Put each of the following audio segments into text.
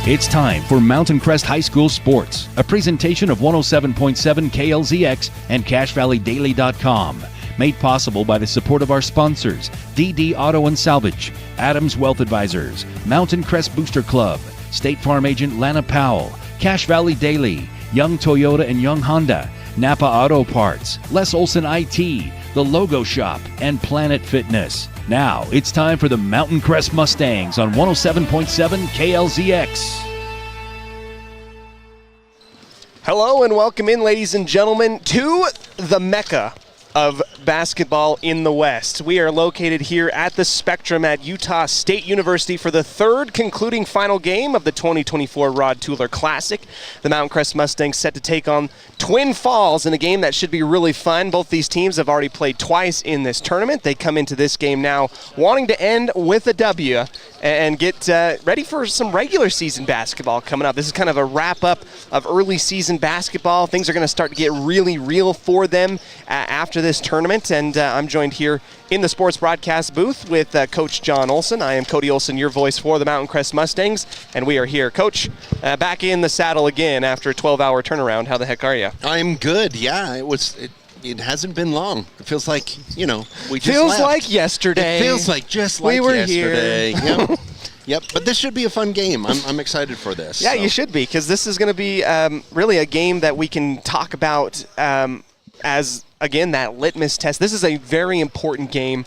It's time for Mountain Crest High School Sports, a presentation of 107.7 KLZX and CashValleyDaily.com. Made possible by the support of our sponsors, DD Auto and Salvage, Adams Wealth Advisors, Mountain Crest Booster Club, State Farm Agent Lana Powell, Cache Valley Daily, Young Toyota and Young Honda, Napa Auto Parts, Les Olson IT, The Logo Shop, and Planet Fitness. Now, it's time for the Mountain Crest Mustangs on 107.7 KLZX. Hello and welcome in, ladies and gentlemen, to the Mecca of basketball in the West. We are located here at the Spectrum at Utah State University for the third concluding final game of the 2024 Rod Tueller Classic. The Mountain Crest Mustangs set to take on Twin Falls in a game that should be really fun. Both these teams have already played twice in this tournament. They come into this game now wanting to end with a W and get ready for some regular season basketball coming up. This is kind of a wrap-up of early season basketball. Things are going to start to get really real for them after this tournament, and I'm joined here in the sports broadcast booth with Coach John Olson. I am Cody Olson, your voice for the Mountain Crest Mustangs, and we are here. Coach, back in the saddle again after a 12-hour turnaround. How the heck are you? I'm good, yeah. It hasn't been long. It feels like, we just Feels left. like yesterday. It feels like just like we were yesterday. Here. Yep. Yep, but this should be a fun game. I'm excited for this. Yeah, you should be, because this is going to be really a game that we can talk about as, again, that litmus test. This is a very important game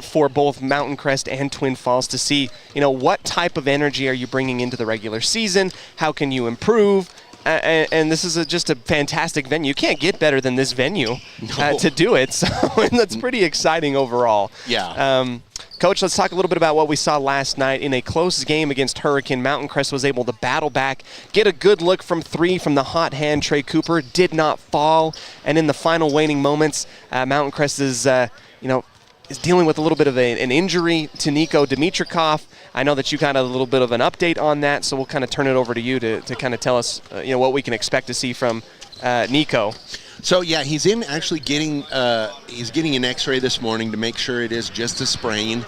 for both Mountain Crest and Twin Falls to see, what type of energy are you bringing into the regular season? How can you improve? And this is just a fantastic venue. You can't get better than this venue to do it. So that's pretty exciting overall. Yeah. Coach, let's talk a little bit about what we saw last night in a close game against Hurricane. Mountain Crest was able to battle back, get a good look from three from the hot hand. Trey Cooper did not fall. And in the final waning moments, Mountain Crest is dealing with a little bit of an injury to Nico Dimitrikov. I know that you got a little bit of an update on that, so we'll kind of turn it over to you to kind of tell us what we can expect to see from Nico. So, yeah, he's actually getting an x-ray this morning to make sure it is just a sprain.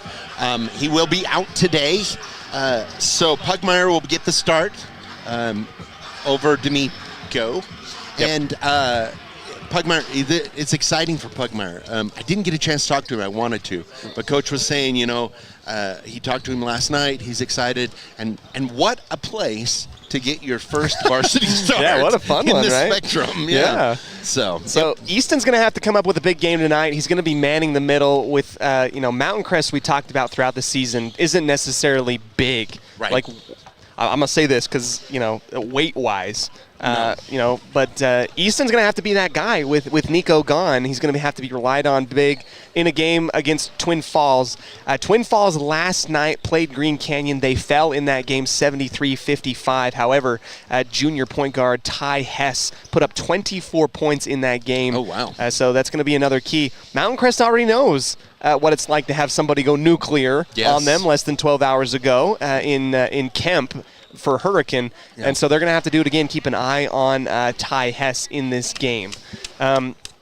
He will be out today, so Pugmire will get the start over D'Amico. Yep. And Pugmire, it's exciting for Pugmire. I didn't get a chance to talk to him. I wanted to. But Coach was saying, he talked to him last night. He's excited. And what a place to get your first varsity start. Yeah, what a fun one, right? In the Spectrum. Yeah. So Easton's going to have to come up with a big game tonight. He's going to be manning the middle with, Mountain Crest we talked about throughout the season isn't necessarily big. Right. Like, I'm going to say this because, weight-wise, but Easton's going to have to be that guy with Nico gone. He's going to have to be relied on big in a game against Twin Falls. Twin Falls last night played Green Canyon. They fell in that game 73-55. However, junior point guard Ty Hess put up 24 points in that game. Oh, wow. So that's going to be another key. Mountain Crest already knows what it's like to have somebody go nuclear on them less than 12 hours ago in Kemp for Hurricane. And so they're going to have to do it again, keep an eye on Ty Hess in this game.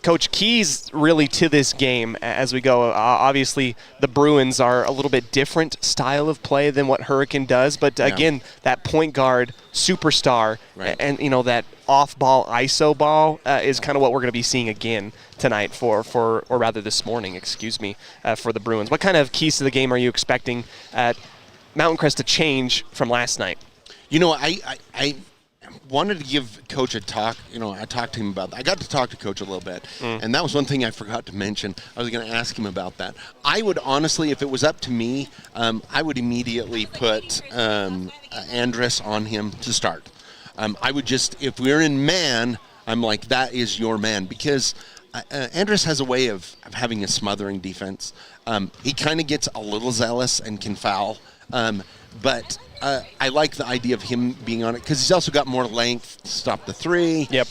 Coach, keys really to this game as we go. Obviously, the Bruins are a little bit different style of play than what Hurricane does. But, again, that point guard superstar and, that off-ball ISO ball is kind of what we're going to be seeing again tonight or rather this morning, for the Bruins. What kind of keys to the game are you expecting Mountain Crest to change from last night? I wanted to give Coach a talk. I talked to him about that. I got to talk to Coach a little bit, and that was one thing I forgot to mention. I was going to ask him about that. I would honestly, if it was up to me, I would immediately put Andrus on him to start. I would just, if we're in man, I'm like, that is your man, because Andrus has a way of having a smothering defense. He kind of gets a little zealous and can foul, but I like the idea of him being on it because he's also got more length to stop the three. Yep.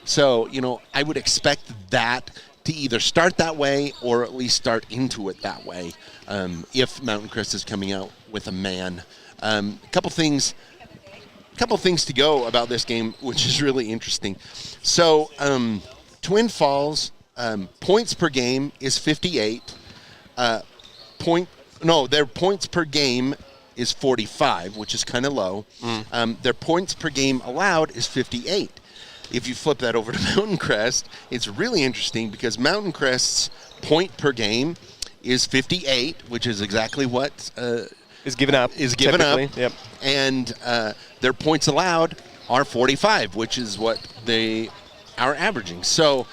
So, I would expect that to either start that way or at least start into it that way if Mountain Crest is coming out with a man. A couple things to go about this game, which is really interesting. So, Twin Falls, points per game is 58. Their points per game is 45, which is kind of low. Their points per game allowed is 58. If you flip that over to Mountain Crest, it's really interesting because Mountain Crest's point per game is 58, which is exactly what is given up. Yep. And their points allowed are 45, which is what they are averaging. So,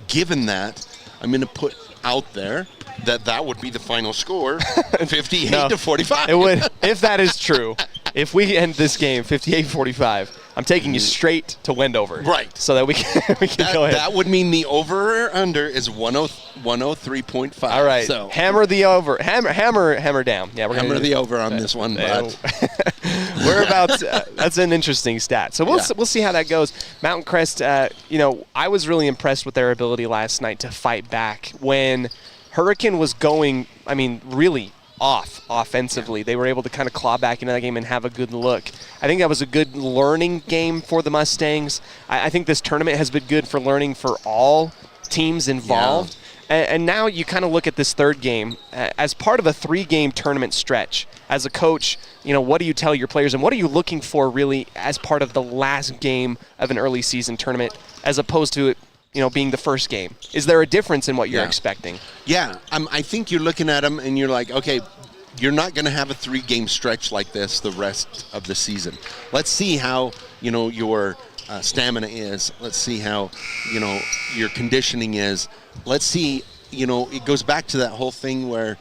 given that, I'm going to put out there that would be the final score, 58 to 45. It would, if that is true. If we end this game 58-45, I'm taking you straight to Wendover. Right. So that we can go ahead. That would mean the over or under is 103.5. All right. So hammer the over. Hammer down. Yeah, we're hammer the over on this one, but we're about that's an interesting stat. So we'll see how that goes. Mountain Crest, I was really impressed with their ability last night to fight back when Hurricane was going, really off offensively. They were able to kind of claw back into that game and have a good look. I think that was a good learning game for the Mustangs. I think this tournament has been good for learning for all teams involved. Yeah. And now you kind of look at this third game as part of a 3-game tournament stretch. As a coach, what do you tell your players and what are you looking for really as part of the last game of an early season tournament as opposed to being the first game? Is there a difference in what you're expecting? Yeah, I think you're looking at them and you're like, okay, you're not going to have a 3-game stretch like this the rest of the season. Let's see how, your stamina is. Let's see how, your conditioning is. Let's see, it goes back to that whole thing where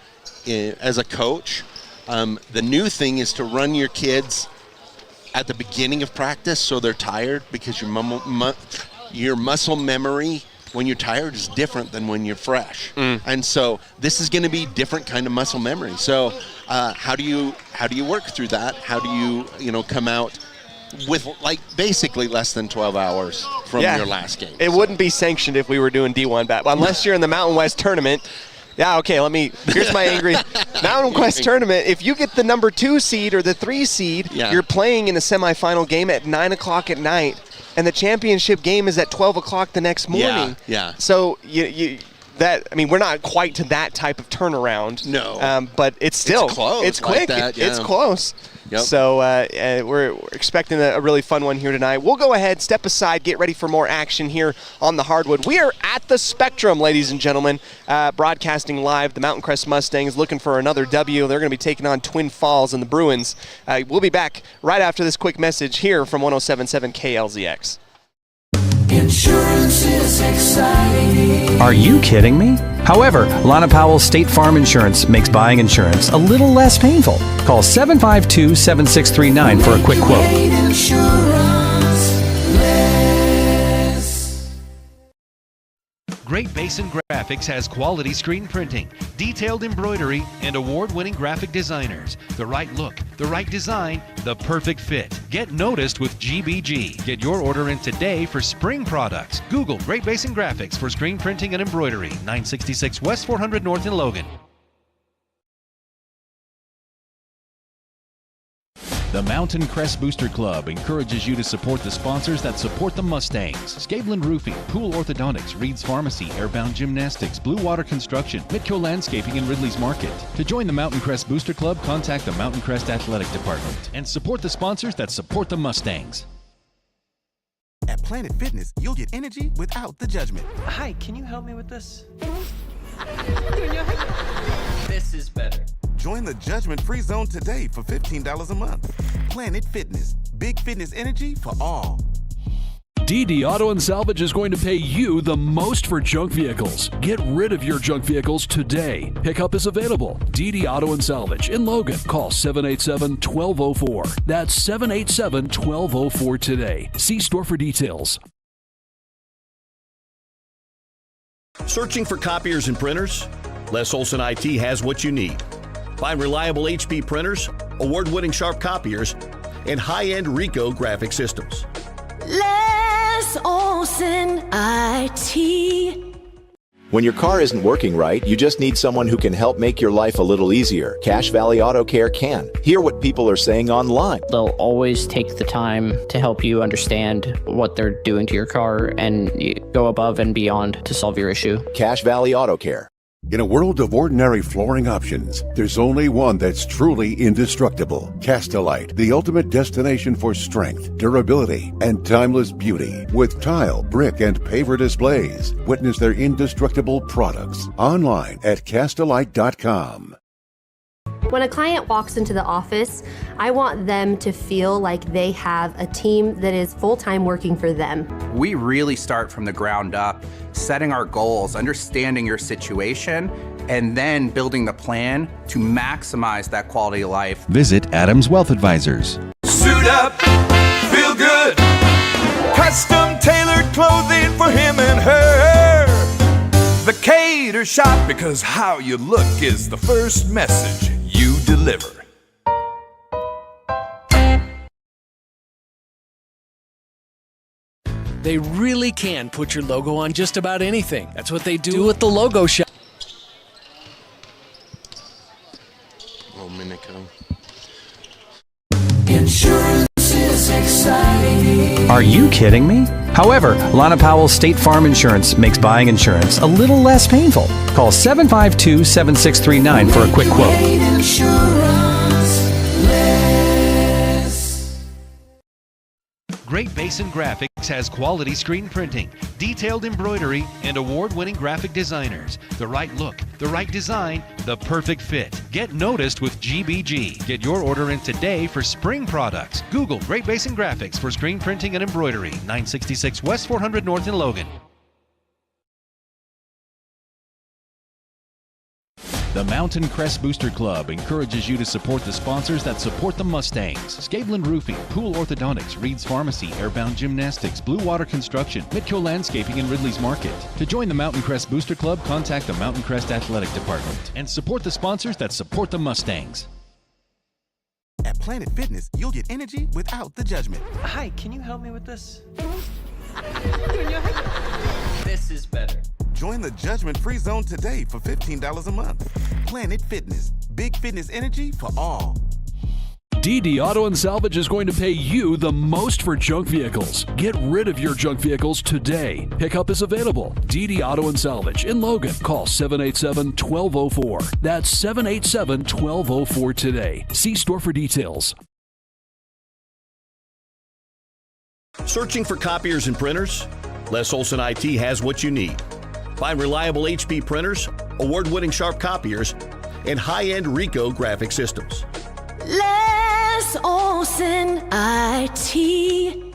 as a coach, the new thing is to run your kids at the beginning of practice so they're tired because your muscle memory when you're tired is different than when you're fresh. And so this is going to be different kind of muscle memory. So how do you work through that? How do you come out with basically less than 12 hours from your last game? It wouldn't be sanctioned if we were doing D1 bat, unless you're in the Mountain West tournament. Yeah, okay, here's my angry Mountain West tournament. If you get the number 2 seed or the 3 seed, you're playing in a semifinal game at 9 o'clock at night. And the championship game is at 12 o'clock the next morning. Yeah. So we're not quite to that type of turnaround. No. But it's still close. It's quick. Like that, It's close. Yep. So we're expecting a really fun one here tonight. We'll go ahead, step aside, get ready for more action here on the hardwood. We are at the Spectrum, ladies and gentlemen, broadcasting live. The Mountain Crest Mustangs looking for another W. They're going to be taking on Twin Falls and the Bruins. We'll be back right after this quick message here from 107.7 KLZX. Insurance is exciting. Are you kidding me? However, Lana Powell's State Farm Insurance makes buying insurance a little less painful. Call 752-7639 for a quick quote. Great Basin Graphics has quality screen printing, detailed embroidery, and award-winning graphic designers. The right look, the right design, the perfect fit. Get noticed with GBG. Get your order in today for spring products. Google Great Basin Graphics for screen printing and embroidery. 966 West 400 North in Logan. The Mountain Crest Booster Club encourages you to support the sponsors that support the Mustangs. Scabelin Roofing, Pool Orthodontics, Reed's Pharmacy, Airbound Gymnastics, Blue Water Construction, Mitco Landscaping, and Ridley's Market. To join the Mountain Crest Booster Club, contact the Mountain Crest Athletic Department and support the sponsors that support the Mustangs. At Planet Fitness, you'll get energy without the judgment. Hi, can you help me with this? This is better. Join the judgment-free zone today for $15 a month. Planet Fitness. Big fitness energy for all. DD Auto and Salvage is going to pay you the most for junk vehicles. Get rid of your junk vehicles today. Pickup is available. DD Auto and Salvage in Logan. Call 787-1204. That's 787-1204 today. See store for details. Searching for copiers and printers? Les Olson IT has what you need. Find reliable HP printers, award-winning Sharp copiers, and high-end Ricoh graphic systems. Les Olson IT. When your car isn't working right, you just need someone who can help make your life a little easier. Cache Valley Auto Care can. Hear what people are saying online. They'll always take the time to help you understand what they're doing to your car and go above and beyond to solve your issue. Cache Valley Auto Care. In a world of ordinary flooring options, there's only one that's truly indestructible. Castelite, the ultimate destination for strength, durability, and timeless beauty. With tile, brick, and paver displays. Witness their indestructible products online at castelite.com. When a client walks into the office, I want them to feel like they have a team that is full-time working for them. We really start from the ground up, setting our goals, understanding your situation, and then building the plan to maximize that quality of life. Visit Adams Wealth Advisors. Suit up, feel good. Custom tailored clothing for him and her. The Cater Shop, because how you look is the first message you deliver. They really can put your logo on just about anything. That's what they do at the Logo Shop. Oh, Minico. Insurance is exciting. Are you kidding me? However, Lana Powell's State Farm Insurance makes buying insurance a little less painful. Call 752-7639 for a quick quote. Great Basin Graphics has quality screen printing, detailed embroidery, and award-winning graphic designers. The right look, the right design, the perfect fit. Get noticed with GBG. Get your order in today for spring products. Google Great Basin Graphics for screen printing and embroidery. 966 West 400 North in Logan. The Mountain Crest Booster Club encourages you to support the sponsors that support the Mustangs. Scaveland Roofing, Pool Orthodontics, Reed's Pharmacy, Airbound Gymnastics, Blue Water Construction, Midco Landscaping, and Ridley's Market. To join the Mountain Crest Booster Club, contact the Mountain Crest Athletic Department and support the sponsors that support the Mustangs. At Planet Fitness, you'll get energy without the judgment. Hi, can you help me with this? This is better. Join the judgment-free zone today for $15 a month. Planet Fitness, big fitness energy for all. DD Auto and Salvage is going to pay you the most for junk vehicles. Get rid of your junk vehicles today. Pickup is available. DD Auto and Salvage in Logan. Call 787-1204. That's 787-1204 today. See store for details. Searching for copiers and printers? Les Olson IT has what you need. Find reliable HP printers, award-winning Sharp copiers, and high-end Ricoh graphic systems. Les Olson IT.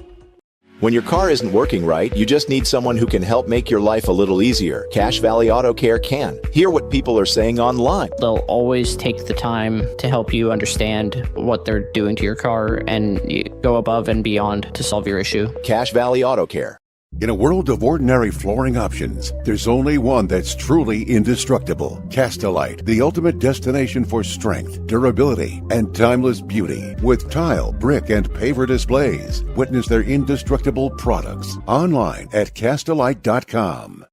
When your car isn't working right, you just need someone who can help make your life a little easier. Cache Valley Auto Care can. Hear what people are saying online. They'll always take the time to help you understand what they're doing to your car and go above and beyond to solve your issue. Cache Valley Auto Care. In a world of ordinary flooring options, there's only one that's truly indestructible. Castelite, the ultimate destination for strength, durability, and timeless beauty. With tile, brick, and paver displays. Witness their indestructible products online at castelite.com.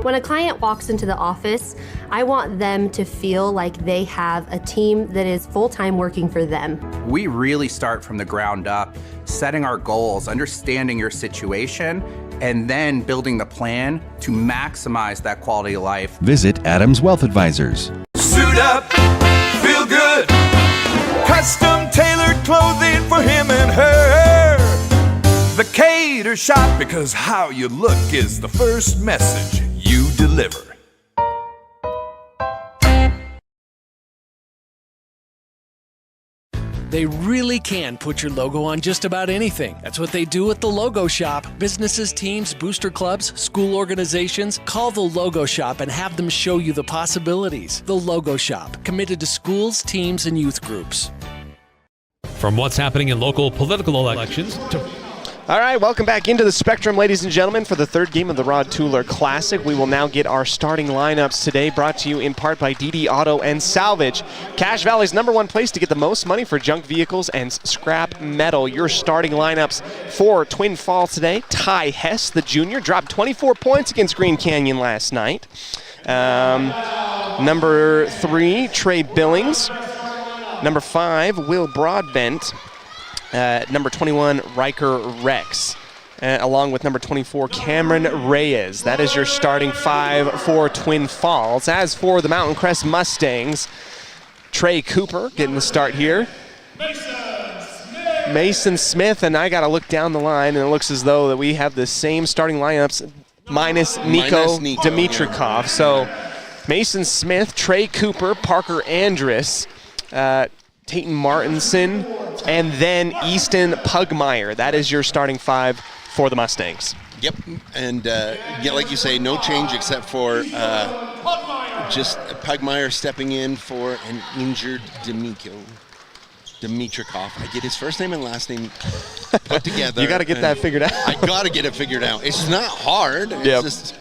When a client walks into the office, I want them to feel like they have a team that is full-time working for them. We really start from the ground up, setting our goals, understanding your situation, and then building the plan to maximize that quality of life. Visit Adams Wealth Advisors. Suit up, feel good. Custom tailored clothing for him and her. The Cater Shop, because how you look is the first message you deliver. They really can put your logo on just about anything. That's what they do at the Logo Shop. Businesses, teams, booster clubs, school organizations. Call the Logo Shop and have them show you the possibilities. The Logo Shop, committed to schools, teams, and youth groups. From what's happening in local political elections to... All right, welcome back into the Spectrum, ladies and gentlemen, for the third game of the Rod Tueller Classic. We will now get our starting lineups today, brought to you in part by DD Auto and Salvage. Cache Valley's #1 place to get the most money for junk vehicles and scrap metal. Your starting lineups for Twin Falls today. Ty Hess, the junior, dropped 24 points against Green Canyon last night. Number 3, Trey Billings. Number 5, Will Broadbent. Number 21, Riker Rex. along with number 24, Cameron Reyes. That is your starting 5 for Twin Falls. As for the Mountain Crest Mustangs, Trey Cooper getting the start here. Mason Smith, and I got to look down the line, and it looks as though that we have the same starting lineups minus Nico Dimitrikov. Yeah. So Mason Smith, Trey Cooper, Parker Andrus, Tayton Martinson, and then Easton Pugmire. That is your starting 5 for the Mustangs. Yep, and like you say, no change except for just Pugmire stepping in for an injured Dimitrikov. I get his first name and last name put together. You got to get that figured out. I got to get it figured out. It's not hard. It's just,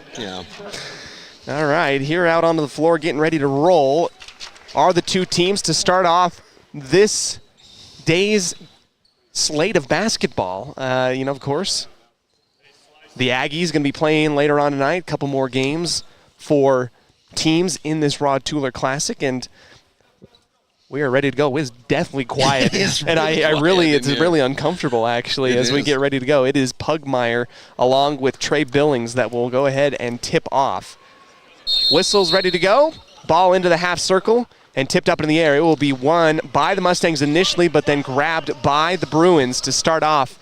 All right, here out onto the floor, getting ready to roll, are the two teams to start off this day's slate of basketball. Of course, the Aggies going to be playing later on tonight. A couple more games for teams in this Rod Tueller Classic, and we are ready to go. It's definitely quiet, and it's really uncomfortable actually as we get ready to go. It is Pugmire along with Trey Billings that will go ahead and tip off. Whistle's ready to go. Ball into the half circle and tipped up in the air. It will be won by the Mustangs initially, but then grabbed by the Bruins to start off.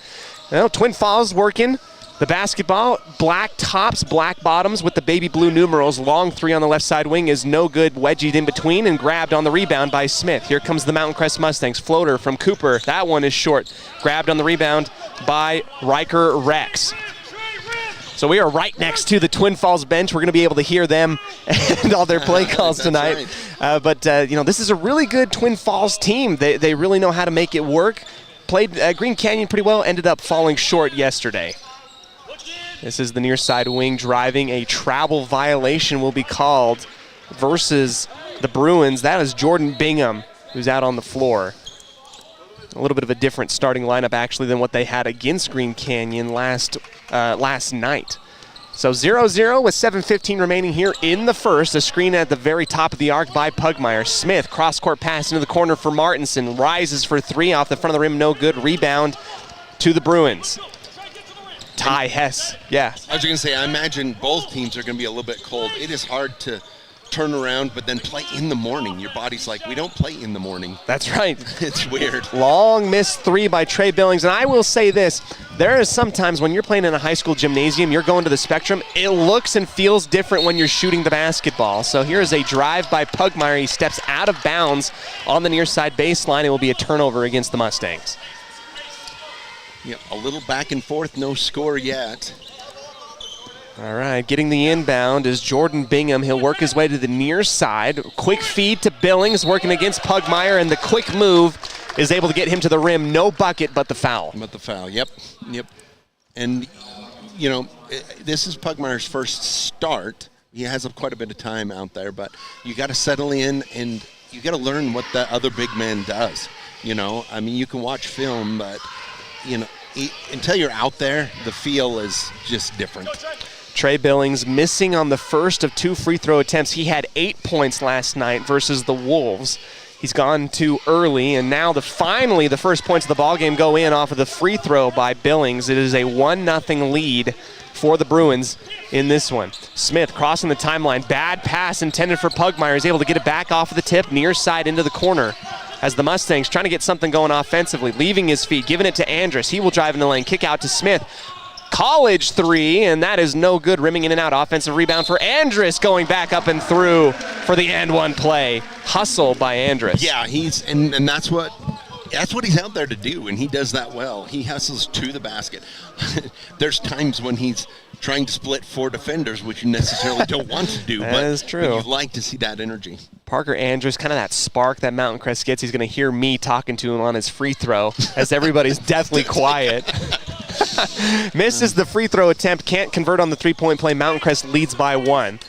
Twin Falls working the basketball. Black tops, black bottoms with the baby blue numerals. Long 3 on the left side wing is no good. Wedged in between and grabbed on the rebound by Smith. Here comes the Mountain Crest Mustangs. Floater from Cooper. That one is short. Grabbed on the rebound by Riker Rex. So we are right next to the Twin Falls bench. We're going to be able to hear them and all their play calls tonight. Right. But this is a really good Twin Falls team. They really know how to make it work. Played Green Canyon pretty well, ended up falling short yesterday. This is the near side wing driving. A travel violation will be called versus the Bruins. That is Jordan Bingham, who's out on the floor. A little bit of a different starting lineup actually than what they had against Green Canyon last night. So 0-0 with 7:15 remaining here in the first. A screen at the very top of the arc by Pugmire. Smith, cross-court pass into the corner for Martinson. Rises for 3 off the front of the rim, no good. Rebound to the Bruins. Ty Hess, yeah. I was going to say, I imagine both teams are going to be a little bit cold. It is hard to turn around but then play in the morning. Your body's like, we don't play in the morning. That's right. It's weird. Long missed 3 by Trey Billings. And I will say this, there is sometimes when you're playing in a high school gymnasium, you're going to the Spectrum, it looks and feels different when you're shooting the basketball. So here's a drive by Pugmire. He steps out of bounds on the near side baseline. It will be a turnover against the Mustangs. Yep, a little back and forth, no score yet. All right, getting the inbound is Jordan Bingham. He'll work his way to the near side. Quick feed to Billings, working against Pugmire, and the quick move is able to get him to the rim. No bucket, but the foul. Yep. And, this is Pugmire's first start. He has quite a bit of time out there, but you got to settle in and you got to learn what the other big man does. You can watch film, but, until you're out there, the feel is just different. Trey Billings missing on the first of 2 free throw attempts. He had 8 points last night versus the Wolves. He's gone too early, and now finally the first points of the ballgame go in off of the free throw by Billings. It is a 1-0 lead for the Bruins in this one. Smith crossing the timeline. Bad pass intended for Pugmire. He's able to get it back off of the tip, near side into the corner. As the Mustangs trying to get something going offensively, leaving his feet, giving it to Andrus. He will drive in the lane, kick out to Smith. College 3, and that is no good. Rimming in and out. Offensive rebound for Andrus, going back up and through for the and one play. Hustle by Andrus. Yeah, and that's what he's out there to do, and he does that well. He hustles to the basket. There's times when he's trying to split 4 defenders, which you necessarily don't want to do. That is true. But you like to see that energy. Parker Andrus, kind of that spark that Mountain Crest gets. He's going to hear me talking to him on his free throw as everybody's deathly quiet. Misses the free throw attempt, can't convert on the 3-point play. Mountain Crest leads by 1.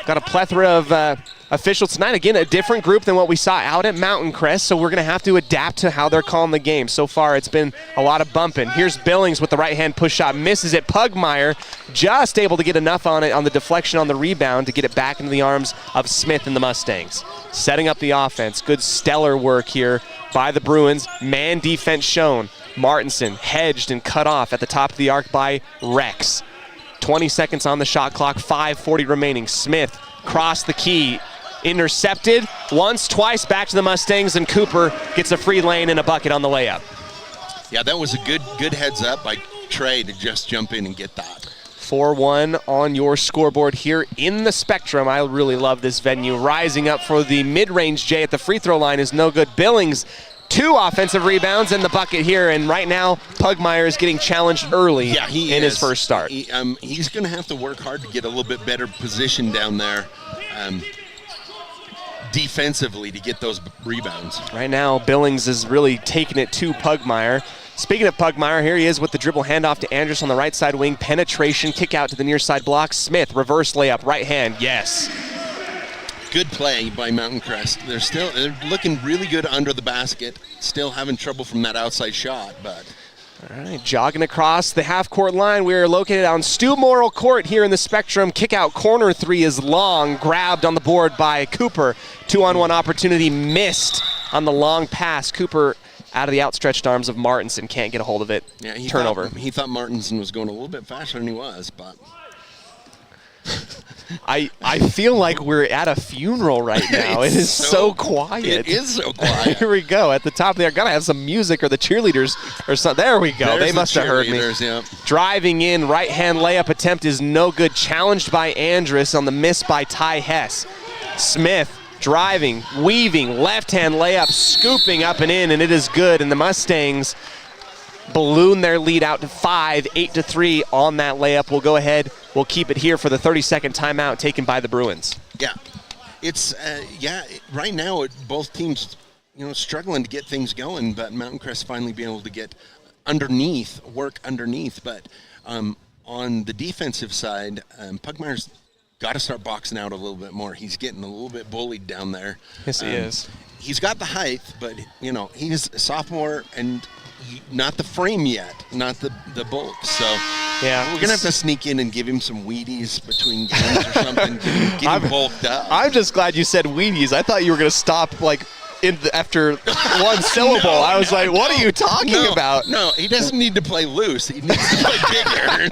Got a plethora of officials tonight. Again, a different group than what we saw out at Mountain Crest, so we're going to have to adapt to how they're calling the game. So far, it's been a lot of bumping. Here's Billings with the right-hand push shot. Misses it. Pugmire just able to get enough on it on the deflection on the rebound to get it back into the arms of Smith and the Mustangs. Setting up the offense. Good stellar work here by the Bruins. Man defense shown. Martinson hedged and cut off at the top of the arc by Rex. 20 seconds on the shot clock, 5:40 remaining. Smith crossed the key, intercepted once, twice, back to the Mustangs, and Cooper gets a free lane and a bucket on the layup. Yeah, that was a good heads up by Trey to just jump in and get that. 4-1 on your scoreboard here in the Spectrum. I really love this venue. Rising up for the mid-range J at the free throw line is no good. Billings, 2 offensive rebounds and the bucket here, and right now Pugmire is getting challenged early in his first start. He's going to have to work hard to get a little bit better position down there defensively to get those rebounds. Right now Billings is really taking it to Pugmire. Speaking of Pugmire, here he is with the dribble handoff to Andrus on the right side wing. Penetration, kick out to the near side block. Smith, reverse layup, right hand, yes. Good play by Mountain Crest. They're looking really good under the basket. Still having trouble from that outside shot, but. All right, jogging across the half-court line. We are located on Stu Morrill Court here in the Spectrum. Kick-out corner 3 is long, grabbed on the board by Cooper. 2-on-1 opportunity missed on the long pass. Cooper out of the outstretched arms of Martinson, can't get a hold of it. Yeah, Turnover. He thought Martinson was going a little bit faster than he was, but. I feel like we're at a funeral right now. It is so quiet. It is so quiet. Here we go. At the top there, gotta have some music or the cheerleaders or something. There we go. They must have heard me. Yeah. Driving in, right-hand layup attempt is no good. Challenged by Andrus on the miss by Ty Hess. Smith driving, weaving, left-hand layup, scooping up and in, and it is good. And the Mustangs balloon their lead out to 5, 8-3 on that layup. We'll go ahead. We'll keep it here for the 30-second timeout taken by the Bruins. Yeah, it's right now both teams, struggling to get things going, but Mountain Crest finally being able to get work underneath. But on the defensive side, Pugmire's got to start boxing out a little bit more. He's getting a little bit bullied down there. Yes, he is. He's got the height, but he's a sophomore and not the frame yet, not the bulk. So yeah, we're gonna have to sneak in and give him some Wheaties between games or something. Get him bulked up. I'm just glad you said Wheaties. I thought you were gonna stop after one syllable. I was like, what are you talking about? No, he doesn't need to play loose. He needs to play bigger.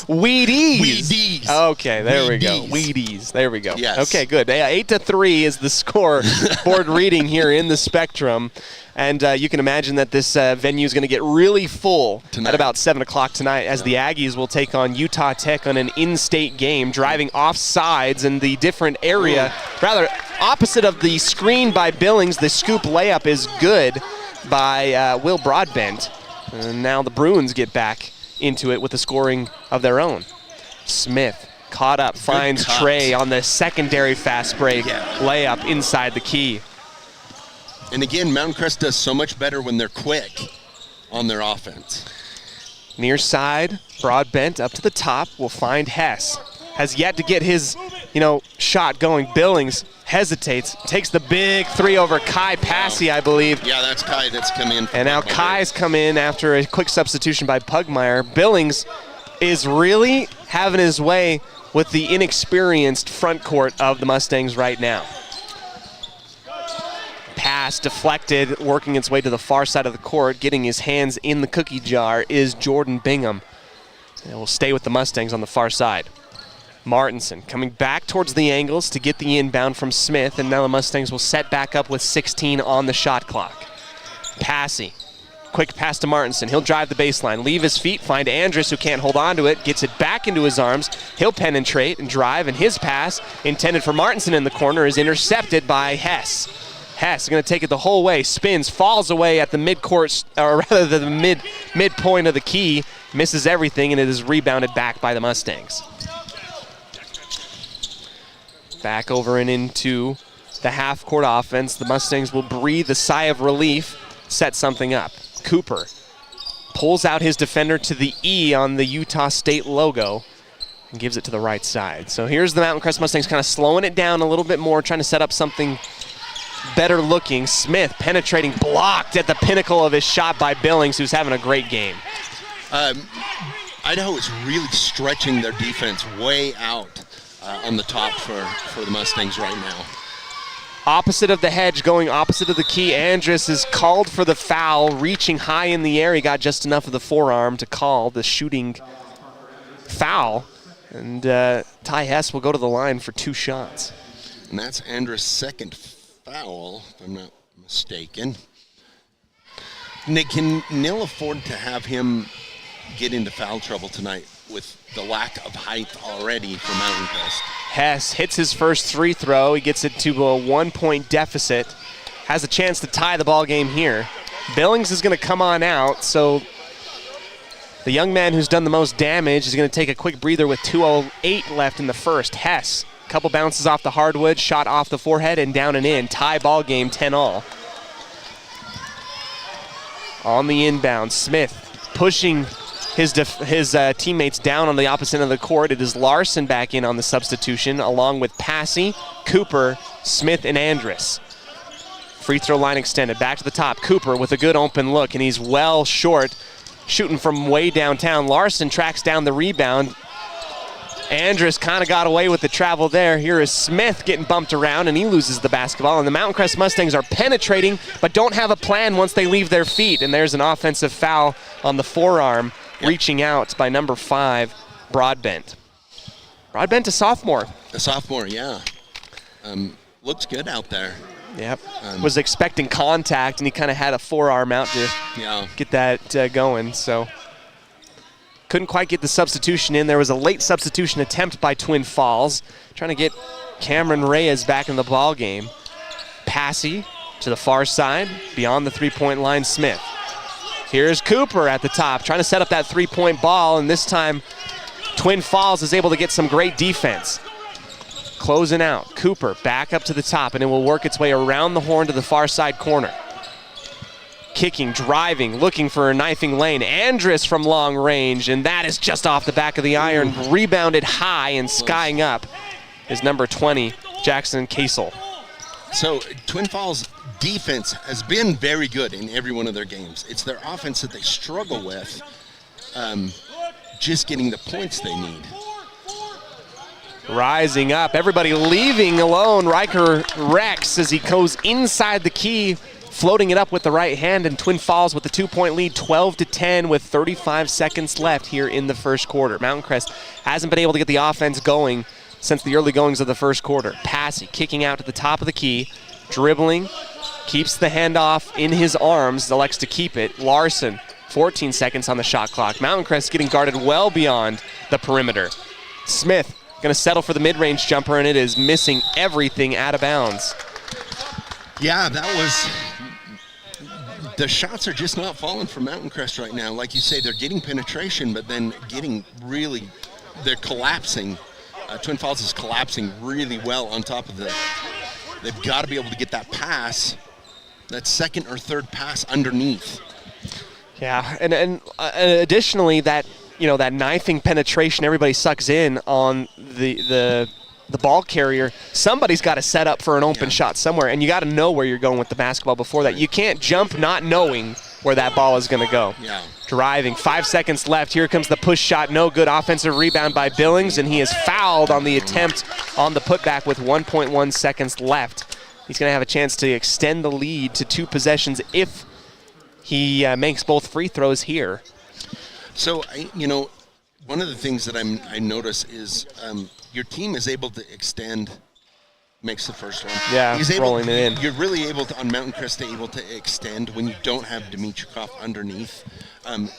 Wheaties. Okay, there we go. Wheaties. There we go. Yes. Okay, good. 8-3 is the score board reading here in the Spectrum. And you can imagine that this venue is going to get really full at about 7 o'clock tonight as the Aggies will take on Utah Tech on an in-state game, driving off sides in the different area. Rather, opposite of the screen by Billings, the scoop layup is good by Will Broadbent. And now the Bruins get back into it with the scoring of their own. Smith caught up, finds Trey on the secondary fast break layup inside the key. And again, Mountain Crest does so much better when they're quick on their offense. Near side, Broadbent up to the top, will find Hess. Has yet to get his, shot going. Billings hesitates, takes the big 3 over Kai Passy, I believe. Yeah, that's Kai that's come in. And now Kai's come in after a quick substitution by Pugmire. Billings is really having his way with the inexperienced front court of the Mustangs right now. Pass deflected, working its way to the far side of the court, getting his hands in the cookie jar is Jordan Bingham. And will stay with the Mustangs on the far side. Martinson coming back towards the angles to get the inbound from Smith, and now the Mustangs will set back up with 16 on the shot clock. Passy, quick pass to Martinson. He'll drive the baseline, leave his feet, find Andrus who can't hold on to it, gets it back into his arms. He'll penetrate and drive, and his pass intended for Martinson in the corner is intercepted by Hess. Hess is going to take it the whole way, spins, falls away at the midcourt, or rather the midpoint of the key, misses everything, and it is rebounded back by the Mustangs. Back over and into the half-court offense. The Mustangs will breathe a sigh of relief, set something up. Cooper pulls out his defender to the E on the Utah State logo and gives it to the right side. So here's the Mountain Crest Mustangs kind of slowing it down a little bit more, trying to set up something better looking. Smith penetrating, blocked at the pinnacle of his shot by Billings, who's having a great game. Idaho is really stretching their defense way out on the top for the Mustangs right now. Opposite of the hedge, going opposite of the key. Andrus is called for the foul, reaching high in the air. He got just enough of the forearm to call the shooting foul. And Ty Hess will go to the line for 2 shots. And that's Andrus' second foul, if I'm not mistaken. Nick, can Nil afford to have him get into foul trouble tonight with the lack of height already for Mountain Crest? Hess hits his first free throw. He gets it to a 1-point deficit. Has a chance to tie the ball game here. Billings is going to come on out, so the young man who's done the most damage is going to take a quick breather with 2:08 left in the first. Hess, a couple bounces off the hardwood, shot off the forehead and down and in. Tie ball game, 10-all. On the inbound, Smith pushing his teammates down on the opposite end of the court. It is Larson back in on the substitution, along with Passy, Cooper, Smith, and Andrus. Free throw line extended. Back to the top. Cooper with a good open look, and he's well short, shooting from way downtown. Larson tracks down the rebound. Andrus kind of got away with the travel there. Here is Smith getting bumped around, and he loses the basketball. And the Mountain Crest Mustangs are penetrating, but don't have a plan once they leave their feet. And there's an offensive foul on the forearm, reaching out by number 5, Broadbent. Broadbent, a sophomore. A sophomore, yeah. Looks good out there. Yep. Was expecting contact, and he kind of had a forearm out to get that going. So couldn't quite get the substitution in. There was a late substitution attempt by Twin Falls, trying to get Cameron Reyes back in the ball game. Passy to the far side, beyond the three-point line, Smith. Here's Cooper at the top, trying to set up that three-point ball, and this time Twin Falls is able to get some great defense. Closing out, Cooper back up to the top, and it will work its way around the horn to the far side corner. Kicking, driving, looking for a knifing lane. Andrus from long range, and that is just off the back of the iron. Rebounded high and skying up is number 20, Jackson Casel. So Twin Falls defense has been very good in every one of their games. It's their offense that they struggle with, just getting the points they need. Rising up, everybody leaving alone. Riker Rex as he goes inside the key, floating it up with the right hand, and Twin Falls with the 2-point lead, 12-10 with 35 seconds left here in the first quarter. Mountain Crest hasn't been able to get the offense going since the early goings of the first quarter. Passy kicking out to the top of the key, dribbling, keeps the handoff in his arms, elects to keep it. Larson, 14 seconds on the shot clock. Mountain Crest getting guarded well beyond the perimeter. Smith going to settle for the mid-range jumper, and it is missing everything out of bounds. Yeah, that was... The shots are just not falling for Mountain Crest right now. Like you say, they're getting penetration, but then getting really... They're collapsing. Twin Falls is collapsing really well on top of the... They've got to be able to get that pass, that second or third pass underneath. Yeah, and additionally, that that knifing penetration everybody sucks in on the ball carrier. Somebody's got to set up for an open shot somewhere, and you got to know where you're going with the basketball before that. You can't jump not knowing where that ball is going to go. Yeah. Driving, 5 seconds left. Here comes the push shot. No good. Offensive rebound by Billings, and he is fouled on the attempt on the putback with 1.1 seconds left. He's going to have a chance to extend the lead to 2 possessions if he makes both free throws here. So, one of the things that I notice is your team is able to extend, makes the first one. Yeah, rolling it in. You're really able to, on Mountain Crest, able to extend when you don't have Dimitrikov underneath.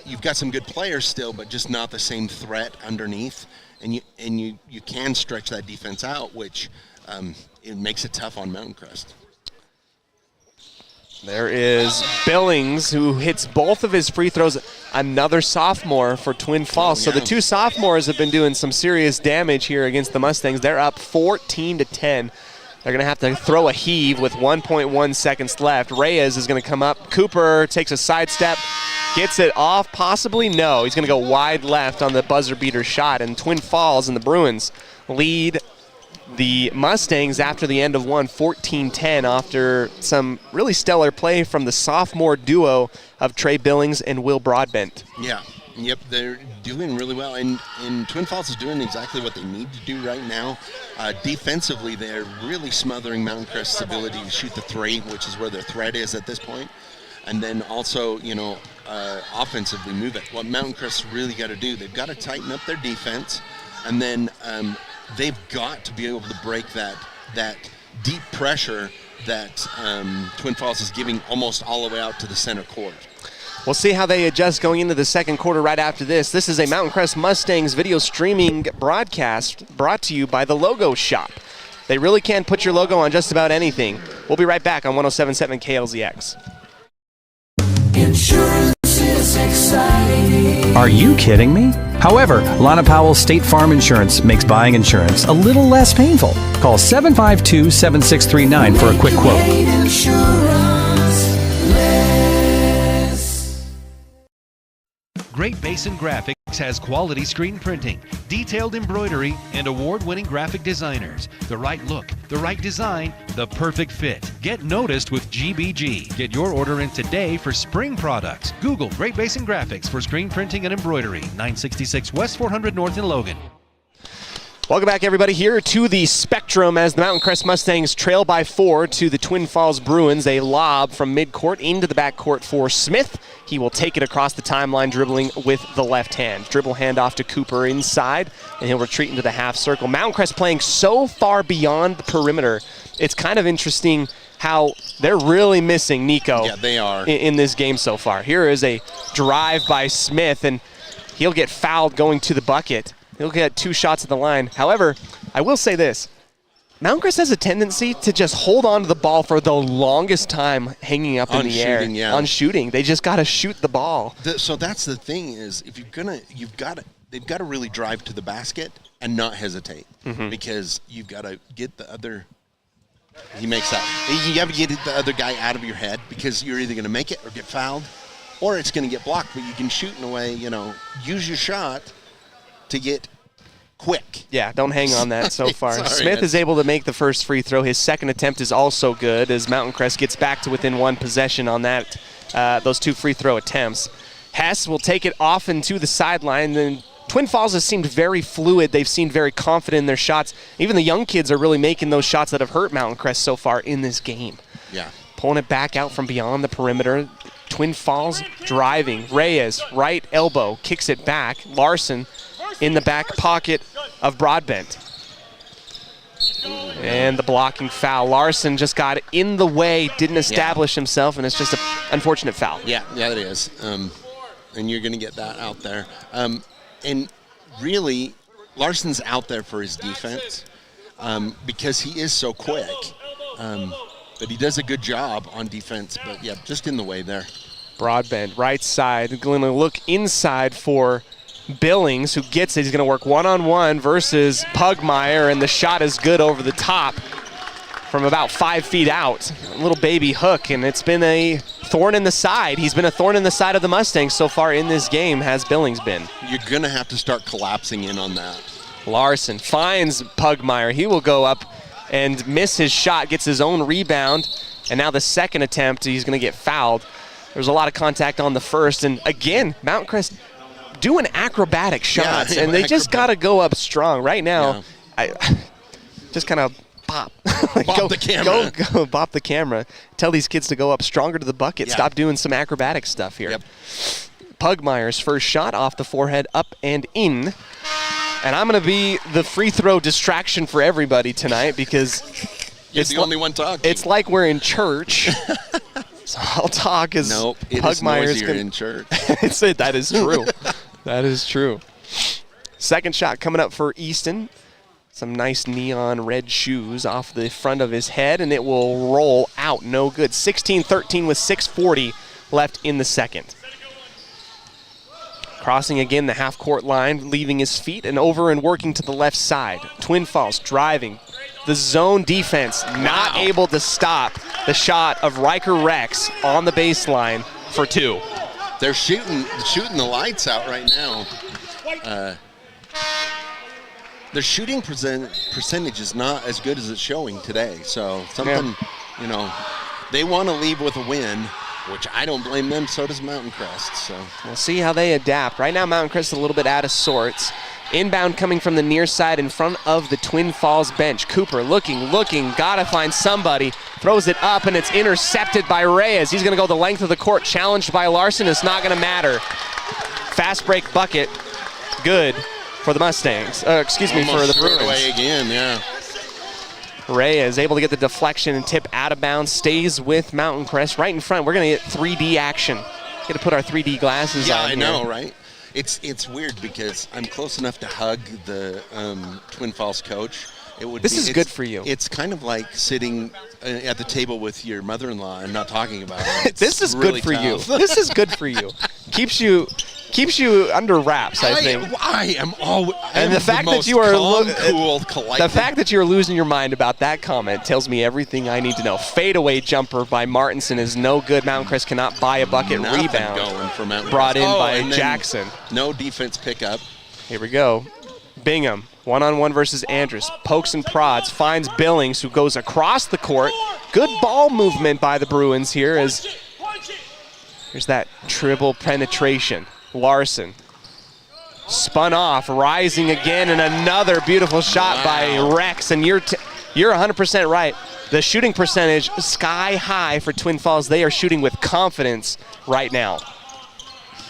You've got some good players still, but just not the same threat underneath. And you can stretch that defense out, which it makes it tough on Mountain Crest. There is Billings, who hits both of his free throws, another sophomore for Twin Falls. So the 2 sophomores have been doing some serious damage here against the Mustangs. They're up 14-10. They're going to have to throw a heave with 1.1 seconds left. Reyes is going to come up. Cooper takes a sidestep, gets it off, possibly? No. He's going to go wide left on the buzzer beater shot. And Twin Falls and the Bruins lead the Mustangs after the end of one, 14-10, after some really stellar play from the sophomore duo of Trey Billings and Will Broadbent. Yeah, Yep, they're doing really well, and Twin Falls is doing exactly what they need to do right now. Defensively, they're really smothering Mountain Crest's ability to shoot the three, which is where their threat is at this point. And then also, offensively move it. What Mountain Crest's really got to do, they've got to tighten up their defense, and then they've got to be able to break that deep pressure that Twin Falls is giving almost all the way out to the center court. We'll see how they adjust going into the second quarter right after this. This is a Mountain Crest Mustangs video streaming broadcast brought to you by the Logo Shop. They really can put your logo on just about anything. We'll be right back on 107.7 KLZX. Insurance is exciting. Are you kidding me? However, Lana Powell State Farm Insurance makes buying insurance a little less painful. Call 752-7639 for a quick quote. Great Basin Graphics has quality screen printing, detailed embroidery, and award-winning graphic designers. The right look, the right design, the perfect fit. Get noticed with GBG. Get your order in today for spring products. Google Great Basin Graphics for screen printing and embroidery. 966 West 400 North in Logan. Welcome back, everybody, here to the Spectrum as the Mountain Crest Mustangs trail by 4 to the Twin Falls Bruins. A lob from midcourt into the backcourt for Smith. He will take it across the timeline, dribbling with the left hand. Dribble handoff to Cooper inside, and he'll retreat into the half circle. Mountain Crest playing so far beyond the perimeter. It's kind of interesting how they're really missing Nico. Yeah, they are. In this game so far. Here is a drive by Smith, and he'll get fouled going to the bucket. He'll get 2 shots at the line. However, I will say this. Mountain Crest has a tendency to just hold on to the ball for the longest time hanging up in the air. Yeah. On shooting. They just got to shoot the ball. So that's the thing is, if they've got to really drive to the basket and not hesitate, because you've got to get the other. He makes that. You have to get the other guy out of your head, because you're either going to make it or get fouled, or it's going to get blocked. But you can shoot in a way, use your shot to get quick. Yeah, don't hang on that so far. Sorry, Smith is able to make the first free throw. His second attempt is also good as Mountain Crest gets back to within 1 possession on that those 2 free throw attempts. Hess will take it off into the sideline. Then Twin Falls has seemed very fluid. They've seemed very confident in their shots. Even the young kids are really making those shots that have hurt Mountain Crest so far in this game. Yeah. Pulling it back out from beyond the perimeter. Twin Falls driving. Reyes, right elbow, kicks it back. Larson in the back pocket of Broadbent. And the blocking foul. Larson just got in the way, didn't establish himself, and it's just an unfortunate foul. Yeah, it is. And you're going to get that out there. And really, Larson's out there for his defense because he is so quick. But he does a good job on defense, but yeah, just in the way there. Broadbent, right side. Going to look inside for Billings, who gets it. He's going to work one-on-one versus Pugmire, and the shot is good over the top from about 5 feet out. A little baby hook, and it's been a thorn in the side. He's been a thorn in the side of the Mustangs so far in this game, has Billings been. You're going to have to start collapsing in on that. Larson finds Pugmire. He will go up and miss his shot, gets his own rebound, and now the second attempt, he's going to get fouled. There's a lot of contact on the first, and again, Mountain Crest doing acrobatic shots, and they just got to go up strong. Right now, I just kind of bop. Bop the camera. Go bop the camera. Tell these kids to go up stronger to the bucket. Yeah. Stop doing some acrobatic stuff here. Yep. Pugmire's first shot off the forehead, up and in. And I'm going to be the free throw distraction for everybody tonight because you're the only one talking. It's like we're in church. So I'll talk as Pugmire's in church. That is true. That is true. Second shot coming up for Easton. Some nice neon red shoes off the front of his head, and it will roll out. No good. 16-13 with 6:40 left in the second. Crossing again the half-court line, leaving his feet and over and working to the left side. Twin Falls driving. The zone defense not able to stop the shot of Riker Rex on the baseline for 2. They're shooting the lights out right now. Their shooting percentage is not as good as it's showing today. So something, they want to leave with a win. which I don't blame them. So does Mountain Crest. So we'll see how they adapt. Right now, Mountain Crest is a little bit out of sorts. Inbound coming from the near side in front of the Twin Falls bench. Cooper looking, gotta find somebody. Throws it up and it's intercepted by Reyes. He's gonna go the length of the court, challenged by Larson. It's not gonna matter. Fast break bucket, good for the Mustangs. For the Bruins. Away again, yeah. Reyes able to get the deflection and tip out of bounds, stays with Mountain Crest right in front. We're gonna get 3D action. Got to put our 3D glasses on. Yeah, I know, here. right? It's weird because I'm close enough to hug the Twin Falls coach. This is good for you. It's kind of like sitting at the table with your mother-in-law and not talking about it. This is really good for tough. you. This is good for you. Keeps you under wraps, I think. I am always. And the fact that you are the fact that you're losing your mind about that comment tells me everything I need to know. Fadeaway jumper by Martinson is no good. Mountain Crest cannot buy a bucket. Nothing Rebound going for Mountain brought in Crest. by Jackson. No defense pickup. Here we go. Bingham, one-on-one versus Andrus. Pokes and prods, finds Billings, who goes across the court. Good ball movement by the Bruins here as here's that dribble penetration. Larson spun off, rising again, and another beautiful shot by Rex. And you're 100% right. The shooting percentage sky high for Twin Falls. They are shooting with confidence right now.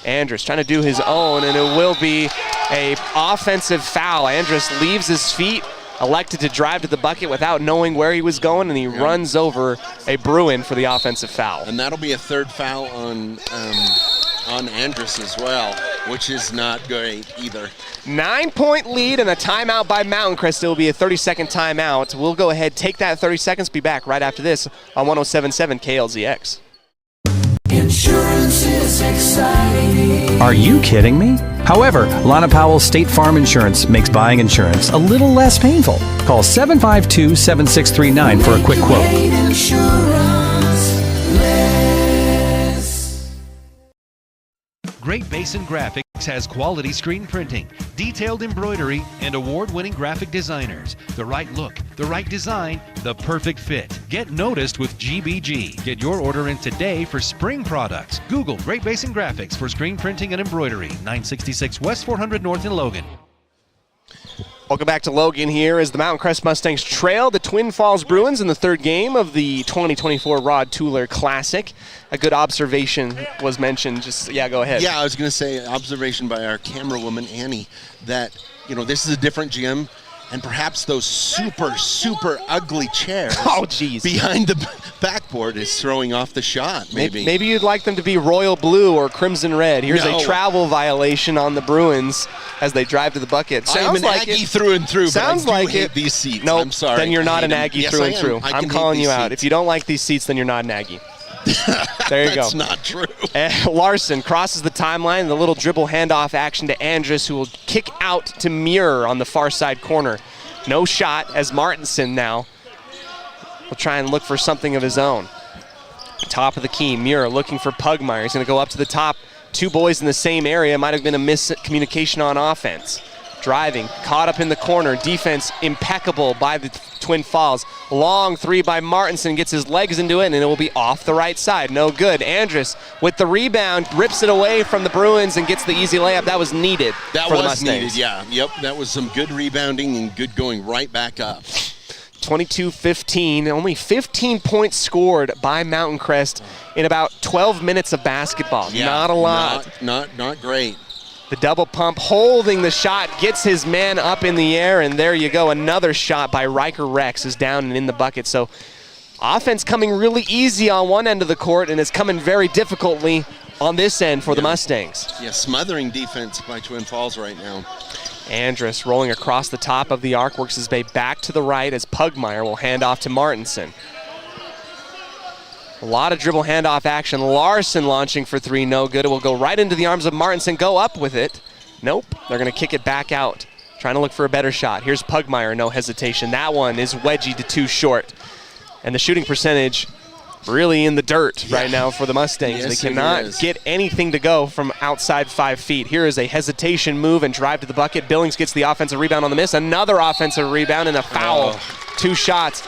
Andrus trying to do his own, and it will be a offensive foul. Andrus leaves his feet, elected to drive to the bucket without knowing where he was going, and he runs over a Bruin for the offensive foul. And that'll be a third foul on Andrus as well, which is not great either. 9-point lead and a timeout by Mountain Crest. It will be a 30-second timeout. We'll go ahead, take that 30 seconds, be back right after this on 107.7 KLZX. Insurance is exciting. Are you kidding me? However, Lana Powell's State Farm Insurance makes buying insurance a little less painful. Call 752-7639 for a quick quote. Great Basin Graphics has quality screen printing, detailed embroidery, and award-winning graphic designers. The right look, the right design, the perfect fit. Get noticed with GBG. Get your order in today for spring products. Google Great Basin Graphics for screen printing and embroidery. 966 West 400 North in Logan. Welcome back to Logan here as the Mountain Crest Mustangs trail the Twin Falls Bruins in the third game of the 2024 Rod Tueller Classic. A good observation was mentioned. Go ahead. Yeah, I was going to say, observation by our camera woman, Annie, that, this is a different gym, and perhaps those super, super ugly chairs behind the backboard is throwing off the shot, maybe. Maybe you'd like them to be royal blue or crimson red. Here's a travel violation on the Bruins as they drive to the bucket. I'm an Aggie through and through, Sounds but I like hate these seats. Nope, I'm sorry. Then you're not an Aggie through and through. I'm calling you out. If you don't like these seats, then you're not an Aggie. There you go. That's not true. Larson crosses the timeline. The little dribble handoff action to Andrus, who will kick out to Muir on the far side corner. No shot as Martinson now will try and look for something of his own. Top of the key, Muir looking for Pugmire. He's going to go up to the top. Two boys in the same area. Might have been a miscommunication on offense. Driving, caught up in the corner. Defense impeccable by the Twin Falls. Long three by Martinson, gets his legs into it, and it will be off the right side. No good. Andrus with the rebound, rips it away from the Bruins and gets the easy layup. That was needed for the Mustangs. Needed, yeah. Yep, that was some good rebounding and good going right back up. 22-15, only 15 points scored by Mountain Crest in about 12 minutes of basketball. Yeah, not a lot. Not great. The double pump, holding the shot, gets his man up in the air, and there you go. Another shot by Riker Rex is down and in the bucket. So offense coming really easy on one end of the court, and it's coming very difficultly on this end for the Mustangs. Yeah, smothering defense by Twin Falls right now. Andrus rolling across the top of the arc, works his way back to the right as Pugmire will hand off to Martinson. A lot of dribble handoff action. Larson launching for three, no good. It will go right into the arms of Martinson, go up with it. Nope, they're gonna kick it back out. Trying to look for a better shot. Here's Pugmire, no hesitation. That one is wedgy to two short. And the shooting percentage really in the dirt right now for the Mustangs. Yes, they cannot get anything to go from outside 5 feet. Here is a hesitation move and drive to the bucket. Billings gets the offensive rebound on the miss. Another offensive rebound and a foul. 2 shots.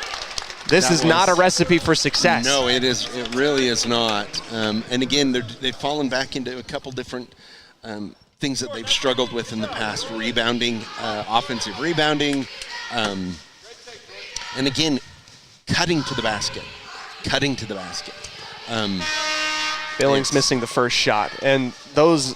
This is not a recipe for success. No, it is. It really is not. And again, they've fallen back into a couple different things that they've struggled with in the past: rebounding, offensive rebounding, and again, cutting to the basket. Billings missing the first shot, and those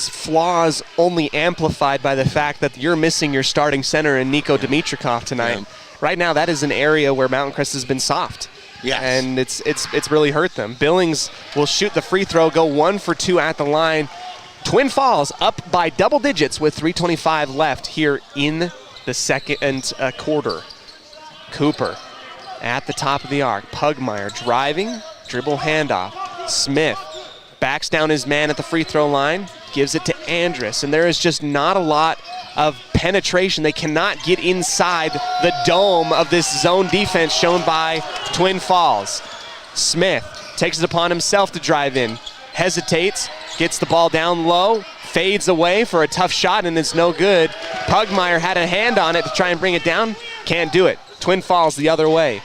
flaws only amplified by the fact that you're missing your starting center in Nico Dimitrikov tonight. Yeah. Right now, that is an area where Mountain Crest has been soft. Yes. And it's really hurt them. Billings will shoot the free throw, go 1 for 2 at the line. Twin Falls up by double digits with 3:25 left here in the second quarter. Cooper at the top of the arc. Pugmire driving, dribble handoff. Smith backs down his man at the free throw line, gives it to Andrus, and there is just not a lot of penetration. They cannot get inside the dome of this zone defense shown by Twin Falls. Smith takes it upon himself to drive in, hesitates, gets the ball down low, fades away for a tough shot, and it's no good. Pugmire had a hand on it to try and bring it down, can't do it. Twin Falls the other way.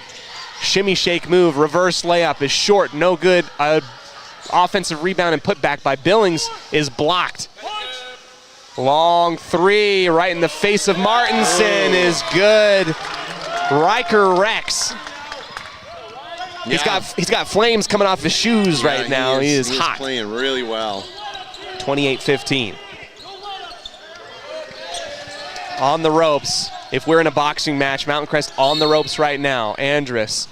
Shimmy shake move, reverse layup is short, no good. Offensive rebound and putback by Billings is blocked. Long three right in the face of Martinson is good. Riker Rex. Yeah. He's got flames coming off his shoes right now. He is hot. He's playing really well. 28-15. On the ropes. If we're in a boxing match, Mountain Crest on the ropes right now. Andrus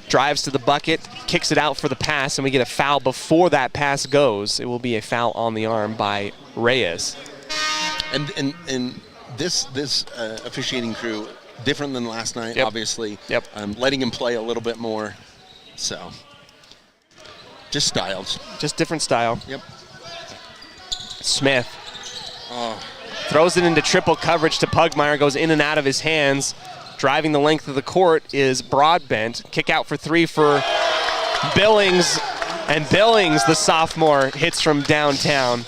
drives to the bucket, kicks it out for the pass, and we get a foul before that pass goes. It will be a foul on the arm by Reyes. And this officiating crew, different than last night, obviously. Yep. Letting him play a little bit more. So, just styles. Just different style. Yep. Smith. Throws it into triple coverage to Pugmire, goes in and out of his hands. Driving the length of the court is Broadbent. Kick out for three for Billings. And Billings, the sophomore, hits from downtown.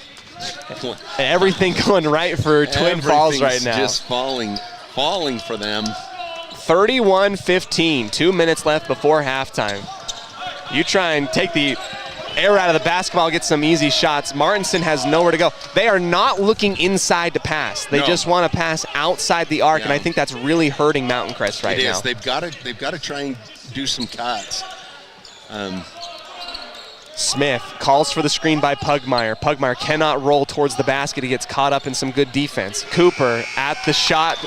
Everything going right for Twin Falls right now. Just falling for them. 31-15, 2 minutes left before halftime. You try and take the air out of the basketball, get some easy shots. Martinson has nowhere to go. They are not looking inside to pass. They just want to pass outside the arc, and I think that's really hurting Mountain Crest right now. It is. They've got to try and do some cuts. Smith calls for the screen by Pugmire. Pugmire cannot roll towards the basket. He gets caught up in some good defense. Cooper at the shot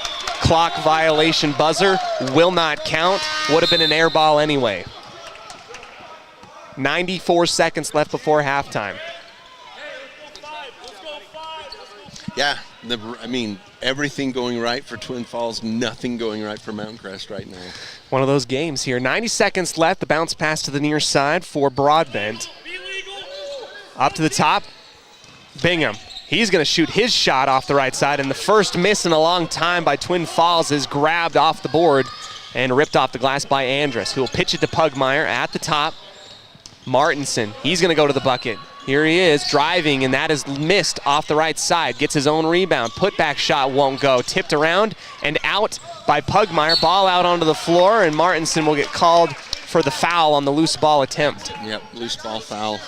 clock violation buzzer. Will not count. Would have been an air ball anyway. 94 seconds left before halftime. Yeah, everything going right for Twin Falls, nothing going right for Mountain Crest right now. One of those games here. 90 seconds left. The bounce pass to the near side for Broadbent. Up to the top. Bingham. He's going to shoot his shot off the right side, and the first miss in a long time by Twin Falls is grabbed off the board and ripped off the glass by Andrus, who will pitch it to Pugmire at the top. Martinson, he's going to go to the bucket. Here he is driving, and that is missed off the right side. Gets his own rebound. Putback shot won't go. Tipped around and out by Pugmire. Ball out onto the floor, and Martinson will get called for the foul on the loose ball attempt. Yep, loose ball foul.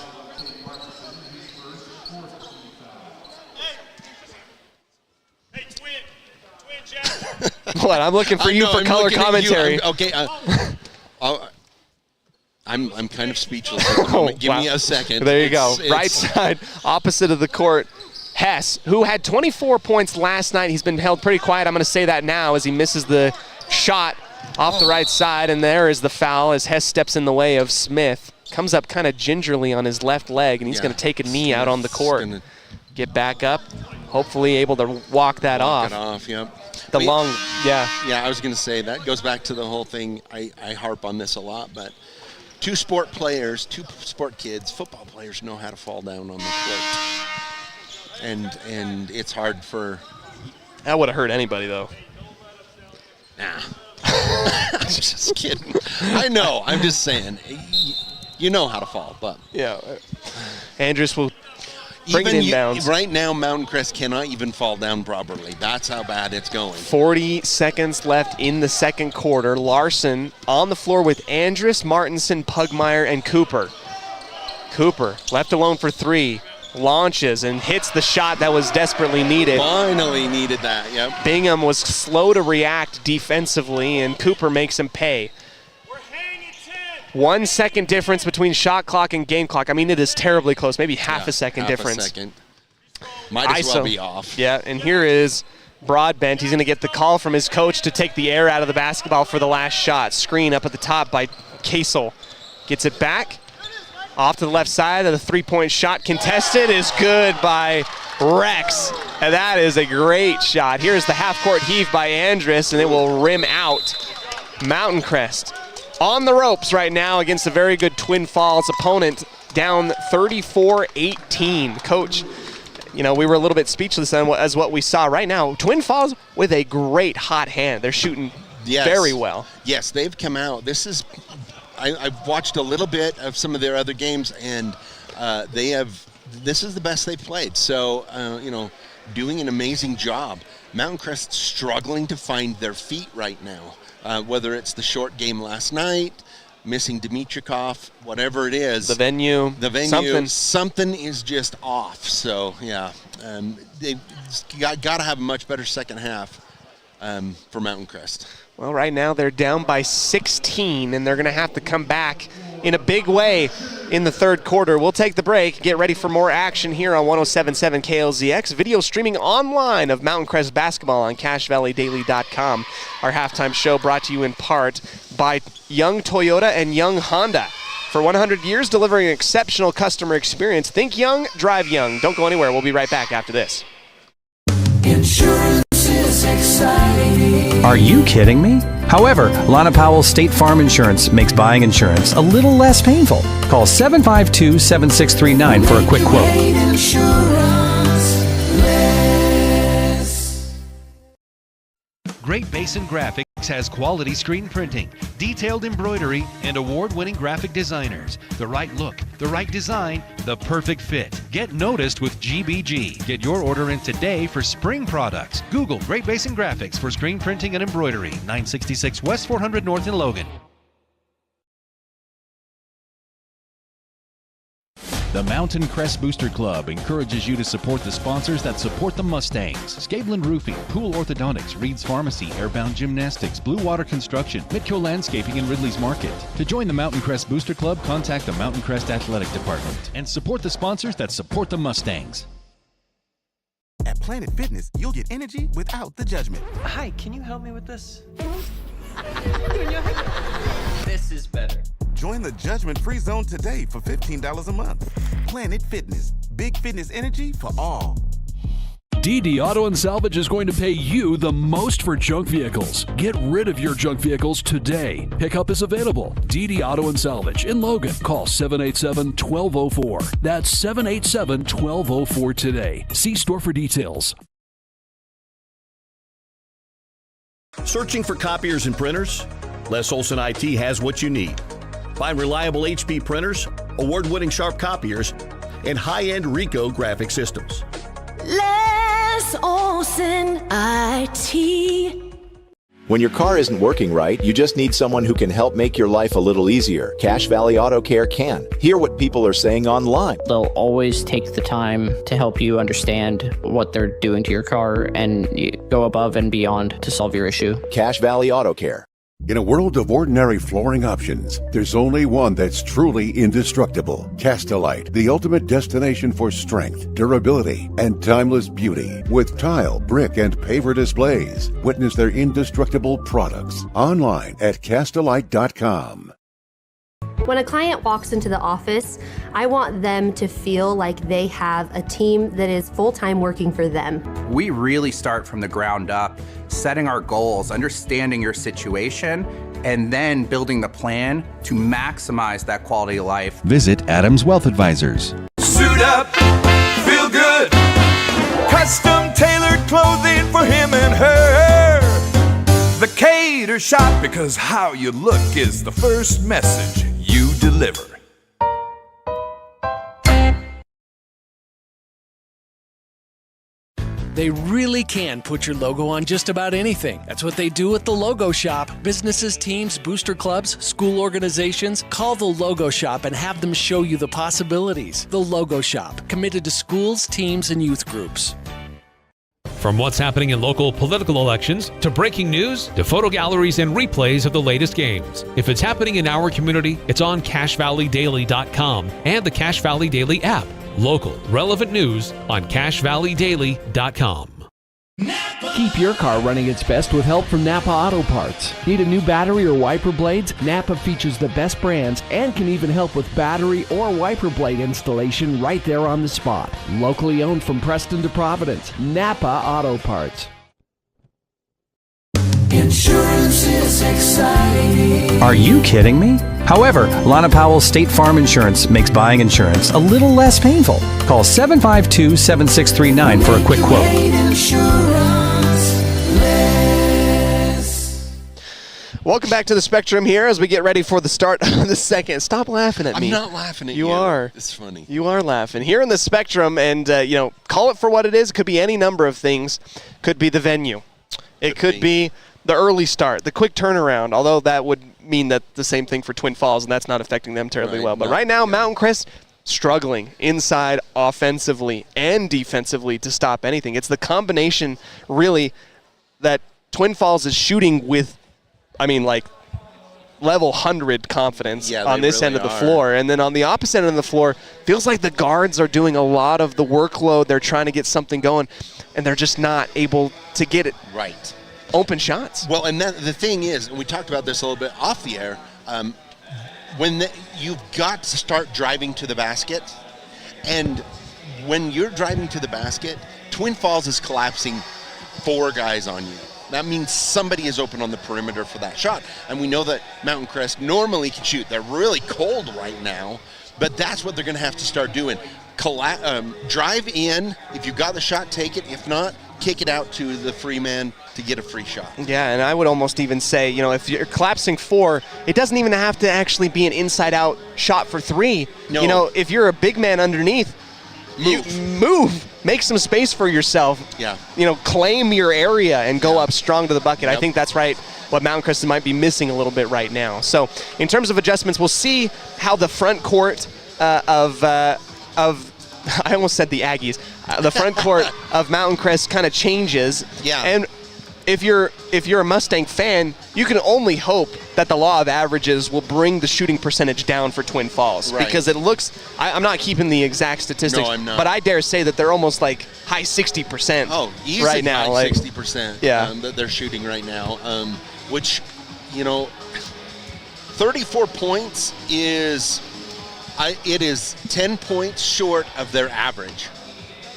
What? I'm looking for you for color commentary. I'm kind of speechless at the moment. Give me a second. There you go. Right side, opposite of the court. Hess, who had 24 points last night. He's been held pretty quiet. I'm going to say that now as he misses the shot off the right side. And there is the foul as Hess steps in the way of Smith. Comes up kind of gingerly on his left leg, and he's going to take a knee out on the court. Get back up. Hopefully able to walk that off. Walk it off, yep. Yeah, I was going to say, that goes back to the whole thing. I harp on this a lot, but two sport kids, football players know how to fall down on the court. And it's hard for... That would have hurt anybody, though. Nah. I'm just kidding. I know. I'm just saying. You know how to fall, but... Yeah. Andrus will Bring it inbounds. Right now, Mountain Crest cannot even fall down properly. That's how bad it's going. 40 seconds left in the second quarter. Larson on the floor with Andrus, Martinson, Pugmire, and Cooper. Cooper left alone for three. Launches and hits the shot that was desperately needed. Finally needed that, yep. Bingham was slow to react defensively, and Cooper makes him pay. 1 second difference between shot clock and game clock. I mean, it is terribly close, maybe half a second difference. Might as well be off. Yeah, and here is Broadbent. He's going to get the call from his coach to take the air out of the basketball for the last shot. Screen up at the top by Kasel. Gets it back. Off to the left side of the three-point shot. Contested is good by Rex. And that is a great shot. Here's the half-court heave by Andrus, and it will rim out. Mountain Crest on the ropes right now against a very good Twin Falls opponent, down 34-18. Coach, we were a little bit speechless as what we saw right now. Twin Falls with a great hot hand. They're shooting very well. Yes, they've come out. I've watched a little bit of some of their other games, and this is the best they've played. So, doing an amazing job. Mountain Crest struggling to find their feet right now. Whether it's the short game last night, missing Dimitrikov, whatever it is. The venue, something is just off. So, yeah, they've got to have a much better second half for Mountain Crest. Well, right now they're down by 16, and they're going to have to come back in a big way in the third quarter. We'll take the break, get ready for more action here on 107.7 KLZX. Video streaming online of Mountain Crest basketball on CashValleyDaily.com. Our halftime show brought to you in part by Young Toyota and Young Honda. For 100 years, delivering an exceptional customer experience. Think young, drive young. Don't go anywhere. We'll be right back after this. Insurance is exciting. Are you kidding me? However, Lana Powell State Farm Insurance makes buying insurance a little less painful. Call 752-7639 for a quick quote. Great Basin Graphics has quality screen printing, detailed embroidery, and award-winning graphic designers. The right look, the right design, the perfect fit. Get noticed with GBG. Get your order in today for spring products. Google Great Basin Graphics for screen printing and embroidery. 966 West 400 North in Logan. The Mountain Crest Booster Club encourages you to support the sponsors that support the Mustangs. Scablin Roofing, Pool Orthodontics, Reed's Pharmacy, Airbound Gymnastics, Blue Water Construction, Midco Landscaping, and Ridley's Market. To join the Mountain Crest Booster Club, contact the Mountain Crest Athletic Department and support the sponsors that support the Mustangs. At Planet Fitness, you'll get energy without the judgment. Hi, can you help me with this? This is better. Join the judgment-free zone today for $15 a month. Planet Fitness, big fitness energy for all. DD Auto and Salvage is going to pay you the most for junk vehicles. Get rid of your junk vehicles today. Pickup is available. DD Auto and Salvage in Logan. Call 787-1204. That's 787-1204 today. See store for details. Searching for copiers and printers? Les Olson IT has what you need. Find reliable HP printers, award-winning Sharp copiers, and high-end Ricoh graphic systems. Les Olson IT. When your car isn't working right, you just need someone who can help make your life a little easier. Cache Valley Auto Care can. Hear what people are saying online. They'll always take the time to help you understand what they're doing to your car and go above and beyond to solve your issue. Cache Valley Auto Care. In a world of ordinary flooring options, there's only one that's truly indestructible. Castelite, the ultimate destination for strength, durability, and timeless beauty. With tile, brick, and paver displays. Witness their indestructible products online at Castelite.com. When a client walks into the office, I want them to feel like they have a team that is full-time working for them. We really start from the ground up, setting our goals, understanding your situation, and then building the plan to maximize that quality of life. Visit Adams Wealth Advisors. Suit up, feel good. Custom tailored clothing for him and her. The Cater Shop, because how you look is the first message you deliver. They really can put your logo on just about anything. That's what they do at the Logo Shop. Businesses, teams, booster clubs, school organizations, call the Logo Shop and have them show you the possibilities. The Logo Shop, committed to schools, teams, and youth groups. From what's happening in local political elections, to breaking news, to photo galleries and replays of the latest games. If it's happening in our community, it's on CashValleyDaily.com and the Cache Valley Daily app. Local, relevant news on CashValleyDaily.com. Keep your car running its best with help from Napa Auto Parts. Need a new battery or wiper blades? Napa features the best brands and can even help with battery or wiper blade installation right there on the spot. Locally owned from Preston to Providence. Napa Auto Parts. Insurance is exciting. Are you kidding me? However, Lana Powell State Farm Insurance makes buying insurance a little less painful. Call 752-7639 for a quick quote. Welcome back to the Spectrum here as we get ready for the start of the second. Stop laughing at me. I'm not laughing at you. You are. It's funny. You are laughing. Here in the Spectrum, and, call it for what it is. It could be any number of things. Could be the venue. It could be the early start, the quick turnaround, although that would mean that the same thing for Twin Falls, and that's not affecting them terribly well. But right now, Mountain Crest struggling inside offensively and defensively to stop anything. It's the combination, really, that Twin Falls is shooting with, level 100 confidence on this end of the floor. And then on the opposite end of the floor, feels like the guards are doing a lot of the workload. They're trying to get something going, and they're just not able to get it right. Open shots. Well, and the thing is, and we talked about this a little bit off the air, you've got to start driving to the basket, and when you're driving to the basket, Twin Falls is collapsing 4 guys on you. That means somebody is open on the perimeter for that shot. And we know that Mountain Crest normally can shoot. They're really cold right now, but that's what they're going to have to start doing. Drive in. If you got the shot, take it. If not, kick it out to the free man to get a free shot. Yeah, and I would almost even say, if you're collapsing 4, it doesn't even have to actually be an inside-out shot for 3. No. If you're a big man underneath, move. Make some space for yourself. Yeah. Claim your area and go up strong to the bucket. Yep. I think that's right. What Mountain Crest might be missing a little bit right now. So, in terms of adjustments, we'll see how the front court of I almost said the Aggies. The front court of Mountain Crest kind of changes. Yeah. And if you're a Mustang fan, you can only hope that the law of averages will bring the shooting percentage down for Twin Falls. Right. Because it looks, I'm not keeping the exact statistics, no, I'm not. But I dare say that they're almost like high 60% easy right now. High 60% that they're shooting right now, which, 34 points is 10 points short of their average.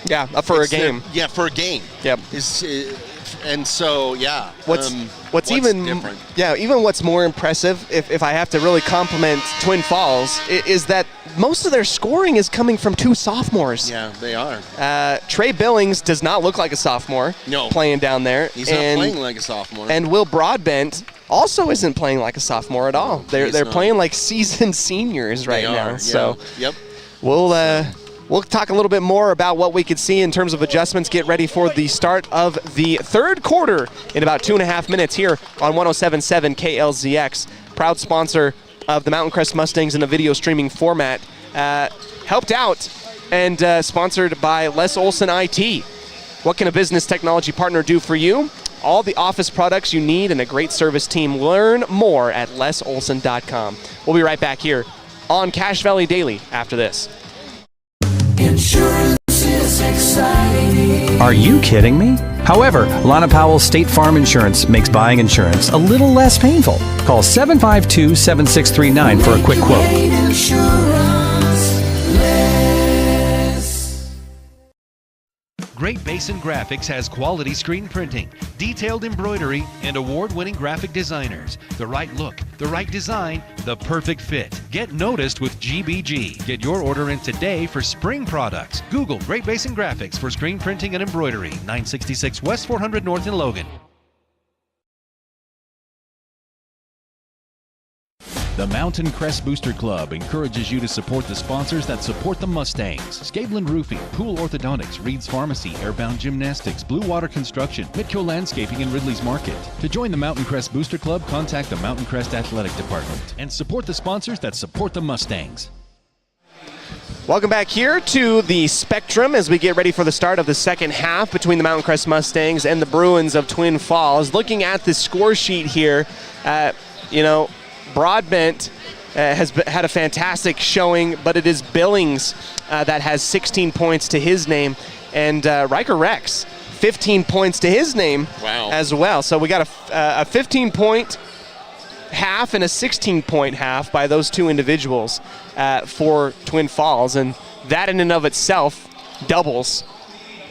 Yeah, for a game. For a game. Yep. And so, yeah. What's even different? Yeah, even what's more impressive, if I have to really compliment Twin Falls, is that most of their scoring is coming from 2 sophomores. Yeah, they are. Trey Billings does not look like a sophomore. No. Playing down there. He's not playing like a sophomore. And Will Broadbent also isn't playing like a sophomore at all. They're playing like seasoned seniors right now. Yeah. So yep. We'll talk a little bit more about what we could see in terms of adjustments. Get ready for the start of the third quarter in about 2.5 minutes here on 107.7 KLZX. Proud sponsor of the Mountain Crest Mustangs in a video streaming format. Helped out and sponsored by Les Olson IT. What can a business technology partner do for you? All the office products you need and a great service team. Learn more at lesolson.com. We'll be right back here on Cache Valley Daily after this. Insurance is exciting. Are you kidding me? However, Lana Powell State Farm Insurance makes buying insurance a little less painful. Call 752-7639 for a quick quote. Great Basin Graphics has quality screen printing, detailed embroidery, and award-winning graphic designers. The right look, the right design, the perfect fit. Get noticed with GBG. Get your order in today for spring products. Google Great Basin Graphics for screen printing and embroidery. 966 West 400 North in Logan. The Mountain Crest Booster Club encourages you to support the sponsors that support the Mustangs. Scabelin Roofing, Pool Orthodontics, Reed's Pharmacy, Airbound Gymnastics, Blue Water Construction, Midco Landscaping, and Ridley's Market. To join the Mountain Crest Booster Club, contact the Mountain Crest Athletic Department and support the sponsors that support the Mustangs. Welcome back here to the Spectrum as we get ready for the start of the second half between the Mountain Crest Mustangs and the Bruins of Twin Falls. Looking at the score sheet here, Broadbent has had a fantastic showing, but it is Billings that has 16 points to his name, and Riker Rex 15 points to his name as well. So we got a 15-point half and a 16-point half by those two individuals for Twin Falls, and that in and of itself doubles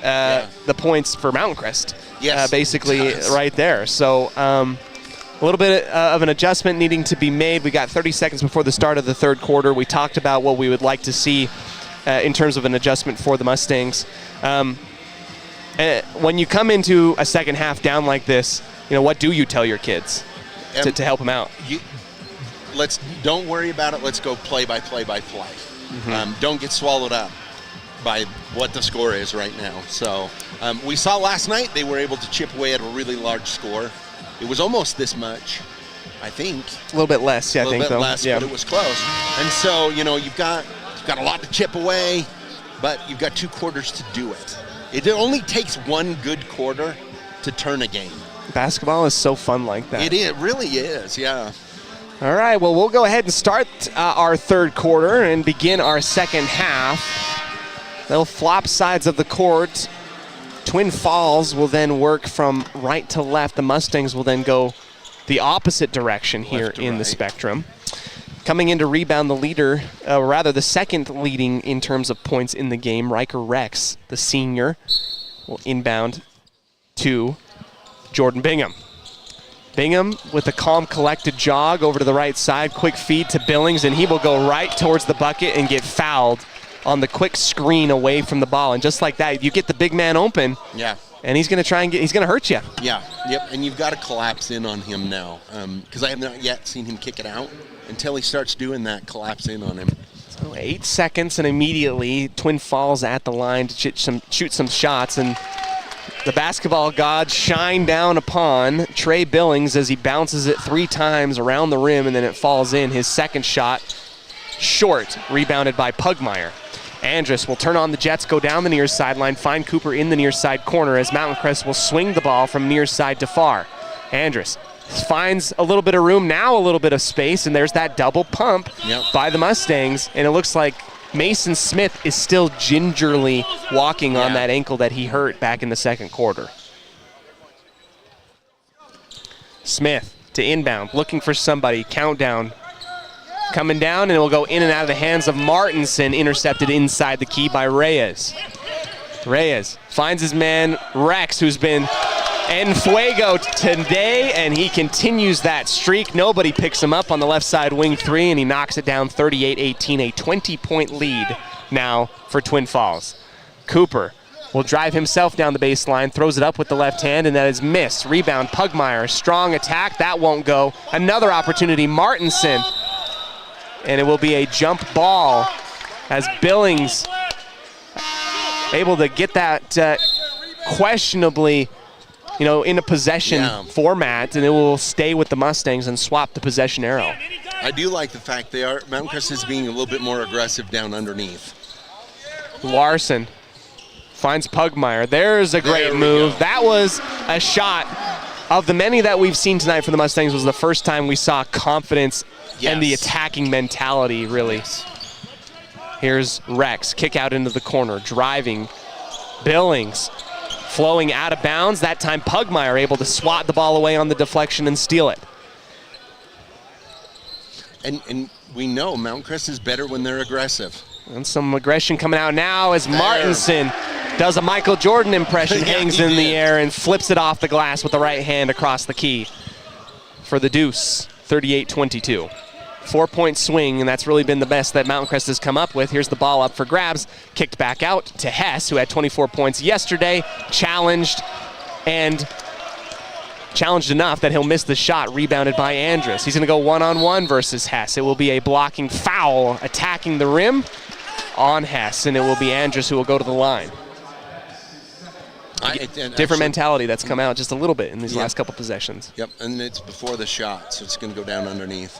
the points for Mountain Crest. Yes, basically right there. So a little bit of an adjustment needing to be made. We got 30 seconds before the start of the third quarter. We talked about what we would like to see in terms of an adjustment for the Mustangs. When you come into a second half down like this, what do you tell your kids to help them out? Don't worry about it. Let's go play by play by play. Mm-hmm. Don't get swallowed up by what the score is right now. So we saw last night they were able to chip away at a really large score. It was almost this much, I think. A little bit less, I think. A little bit less, but it was close. And so, you've got a lot to chip away, but you've got 2 quarters to do it. It only takes 1 good quarter to turn a game. Basketball is so fun like that. It really is, yeah. All right, well, we'll go ahead and start our third quarter and begin our second half. They'll flop sides of the court. Twin Falls will then work from right to left. The Mustangs will then go the opposite direction here in the Spectrum. Coming in to rebound the leader, the second leading in terms of points in the game, Riker Rex, the senior, will inbound to Jordan Bingham. Bingham with a calm, collected jog over to the right side, quick feed to Billings, and he will go right towards the bucket and get fouled on the quick screen away from the ball. And just like that, you get the big man open. Yeah. And he's going to hurt you. Yeah, yep, and you've got to collapse in on him now because I have not yet seen him kick it out. Until he starts doing that, collapse in on him. So 8 seconds, and immediately Twin Falls at the line to shoot some shots, and the basketball gods shine down upon Trey Billings as he bounces it 3 times around the rim, and then it falls in. His second shot, short, rebounded by Pugmire. Andrus will turn on the Jets, go down the near sideline, find Cooper in the near side corner as Mountain Crest will swing the ball from near side to far. Andrus finds a little bit of room, now a little bit of space, and there's that double pump by the Mustangs, and it looks like Mason Smith is still gingerly walking on that ankle that he hurt back in the second quarter. Smith to inbound, looking for somebody, countdown. Coming down, and it will go in and out of the hands of Martinson, intercepted inside the key by Reyes. Reyes finds his man Rex, who's been en fuego today, and he continues that streak. Nobody picks him up on the left side wing 3, and he knocks it down 38-18, a 20-point lead now for Twin Falls. Cooper will drive himself down the baseline, throws it up with the left hand, and that is missed. Rebound, Pugmire, strong attack, that won't go. Another opportunity, Martinson. And it will be a jump ball as Billings able to get that questionably, in a possession format, and it will stay with the Mustangs and swap the possession arrow. I do like the fact Mountain Crest is being a little bit more aggressive down underneath. Larson finds Pugmire. There's a great move. That was a shot of the many that we've seen tonight for the Mustangs. Was the first time we saw confidence and the attacking mentality, really. Here's Rex, kick out into the corner, driving. Billings flowing out of bounds. That time Pugmire able to swat the ball away on the deflection and steal it. And we know Mountain Crest is better when they're aggressive. And some aggression coming out now as Martinson does a Michael Jordan impression, hangs in the air and flips it off the glass with the right hand across the key for the deuce, 38-22. 4-point swing, and that's really been the best that Mountain Crest has come up with. Here's the ball up for grabs, kicked back out to Hess, who had 24 points yesterday, challenged, and challenged enough that he'll miss the shot, rebounded by Andrus. He's going to go one-on-one versus Hess. It will be a blocking foul attacking the rim on Hess, and it will be Andrus who will go to the line. Different mentality that's come out just a little bit in these last couple possessions. Yep, and it's before the shot, so it's going to go down underneath.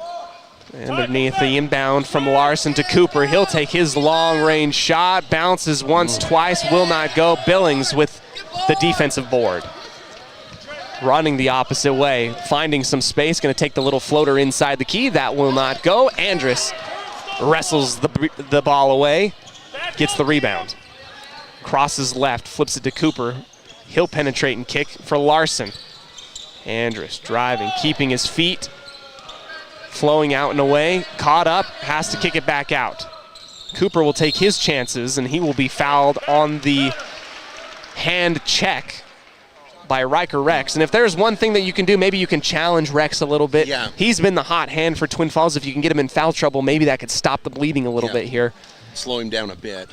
Underneath the inbound from Larson to Cooper. He'll take his long-range shot, bounces once, twice, will not go. Billings with the defensive board. Running the opposite way, finding some space, going to take the little floater inside the key. That will not go. Andrus wrestles the ball away, gets the rebound. Crosses left, flips it to Cooper. He'll penetrate and kick for Larson. Andrus driving, keeping his feet, flowing out and away, caught up, has to kick it back out. Cooper will take his chances, and he will be fouled on the hand check by Riker Rex. And if there's one thing that you can do, maybe you can challenge Rex a little bit. Yeah. He's been the hot hand for Twin Falls. If you can get him in foul trouble, maybe that could stop the bleeding a little bit here. Slow him down a bit.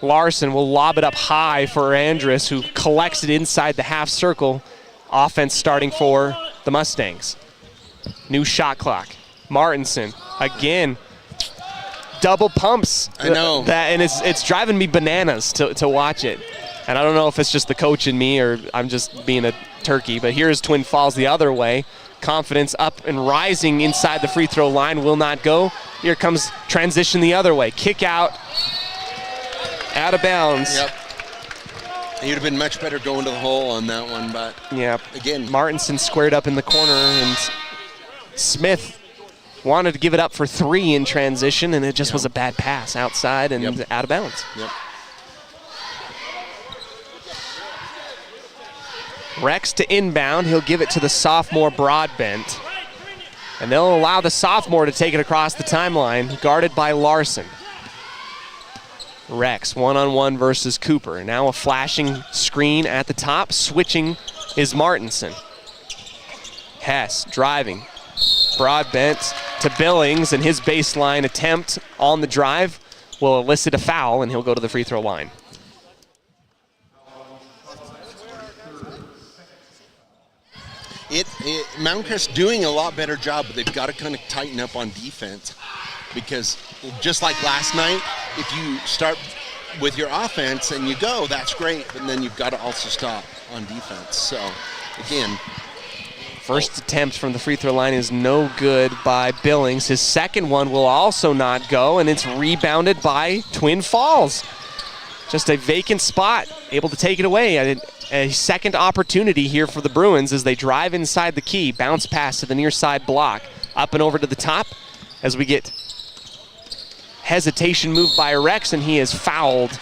Larson will lob it up high for Andrus, who collects it inside the half circle. Offense starting for the Mustangs. New shot clock. Martinson again. Double pumps. I know. And it's driving me bananas to watch it. And I don't know if it's just the coach in me or I'm just being a turkey, but here's Twin Falls the other way. Confidence up and rising inside the free throw line, will not go. Here comes transition the other way. Kick out of bounds. Yep. You'd have been much better going to the hole on that one, but again, Martinson squared up in the corner, and Smith wanted to give it up for three in transition, and it just was a bad pass outside and out of bounds. Yep. Rex to inbound. He'll give it to the sophomore Broadbent. And they'll allow the sophomore to take it across the timeline, guarded by Larson. Rex one-on-one versus Cooper. Now a flashing screen at the top. Switching is Martinson. Hess driving. Broadbent to Billings, and his baseline attempt on the drive will elicit a foul, and he'll go to the free throw line. Mountain Crest doing a lot better job, but they've got to kind of tighten up on defense, because just like last night, if you start with your offense and you go, that's great, but then you've got to also stop on defense. So again, first attempt from the free throw line is no good by Billings. His second one will also not go, and it's rebounded by Twin Falls. Just a vacant spot, able to take it away. A second opportunity here for the Bruins as they drive inside the key. Bounce pass to the near side block. Up and over to the top as we get hesitation move by Rex, and he is fouled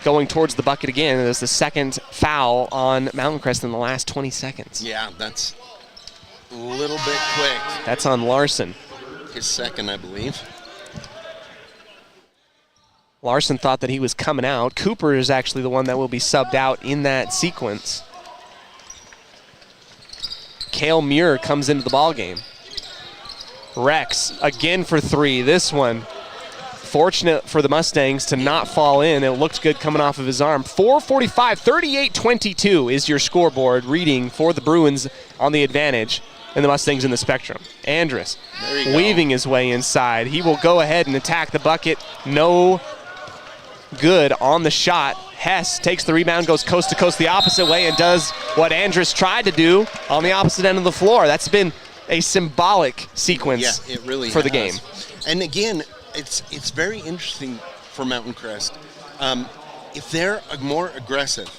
going towards the bucket again. There's the second foul on Mountain Crest in the last 20 seconds. Yeah, that's a little bit quick. That's on Larson. His second, I believe. Larson thought that he was coming out. Cooper is actually the one that will be subbed out in that sequence. Cale Muir comes into the ballgame. Rex again for three. This one, fortunate for the Mustangs to not fall in. It looked good coming off of his arm. 4:45, 38-22 is your scoreboard reading for the Bruins on the advantage, and the Mustangs in the spectrum. Andrus weaving his way inside. He will go ahead and attack the bucket. No good on the shot. Hess takes the rebound, goes coast to coast the opposite way, and does what Andrus tried to do on the opposite end of the floor. That's been a symbolic sequence for the game. And again, it's very interesting for Mountain Crest. If they're more aggressive,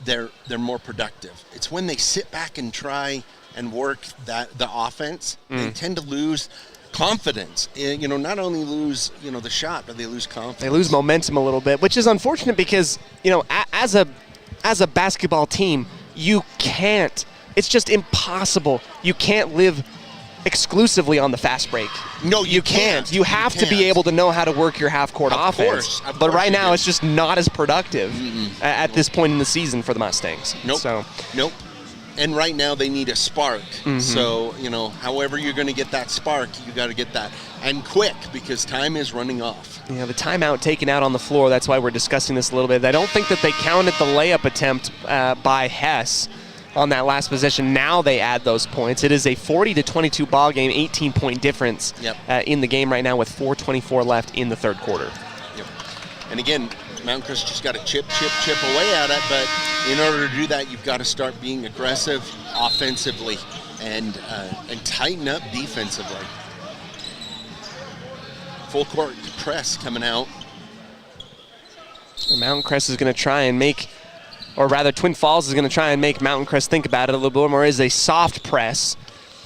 they're more productive. It's when they sit back and try and work the offense, they tend to lose confidence. Not only lose the shot, but they lose confidence. They lose momentum a little bit, which is unfortunate because as a basketball team, you can't. It's just impossible. You can't live exclusively on the fast break. No, you can't. You have to be able to know how to work your half-court offense. But right now, it's just not as productive at this point in the season for the Mustangs. Nope. And right now they need a spark. So, however you're going to get that spark, you got to get that. And quick, because time is running off. Yeah, the timeout taken out on the floor. That's why we're discussing this a little bit. I don't think that they counted the layup attempt by Hess. on that last possession. Now they add those points. It is a 40-22 ball game, 18-point difference in the game right now with 4:24 left in the third quarter. Yep. And again, Mountain Crest just got to chip away at it, but in order to do that, you've got to start being aggressive offensively and tighten up defensively. Full court press coming out. And Mountain Crest is going to try and make, or rather Twin Falls is going to try and make Mountain Crest think about it a little bit more. It is a soft press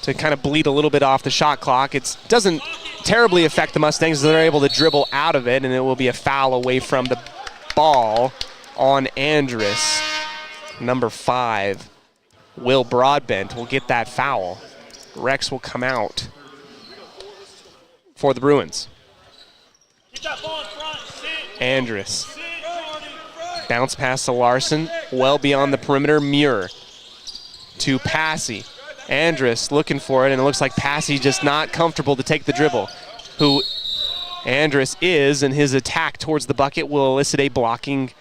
to kind of bleed a little bit off the shot clock. It doesn't terribly affect the Mustangs. They're able to dribble out of it, and it will be a foul away from the ball on Andrus. Number 5, Will Broadbent will get that foul. Rex will come out for the Bruins. Andrus. Bounce pass to Larson, well beyond the perimeter. Muir to Passy. Andrus looking for it, and it looks like Passy just not comfortable to take the dribble. Who Andrus is, and his attack towards the bucket will elicit a blocking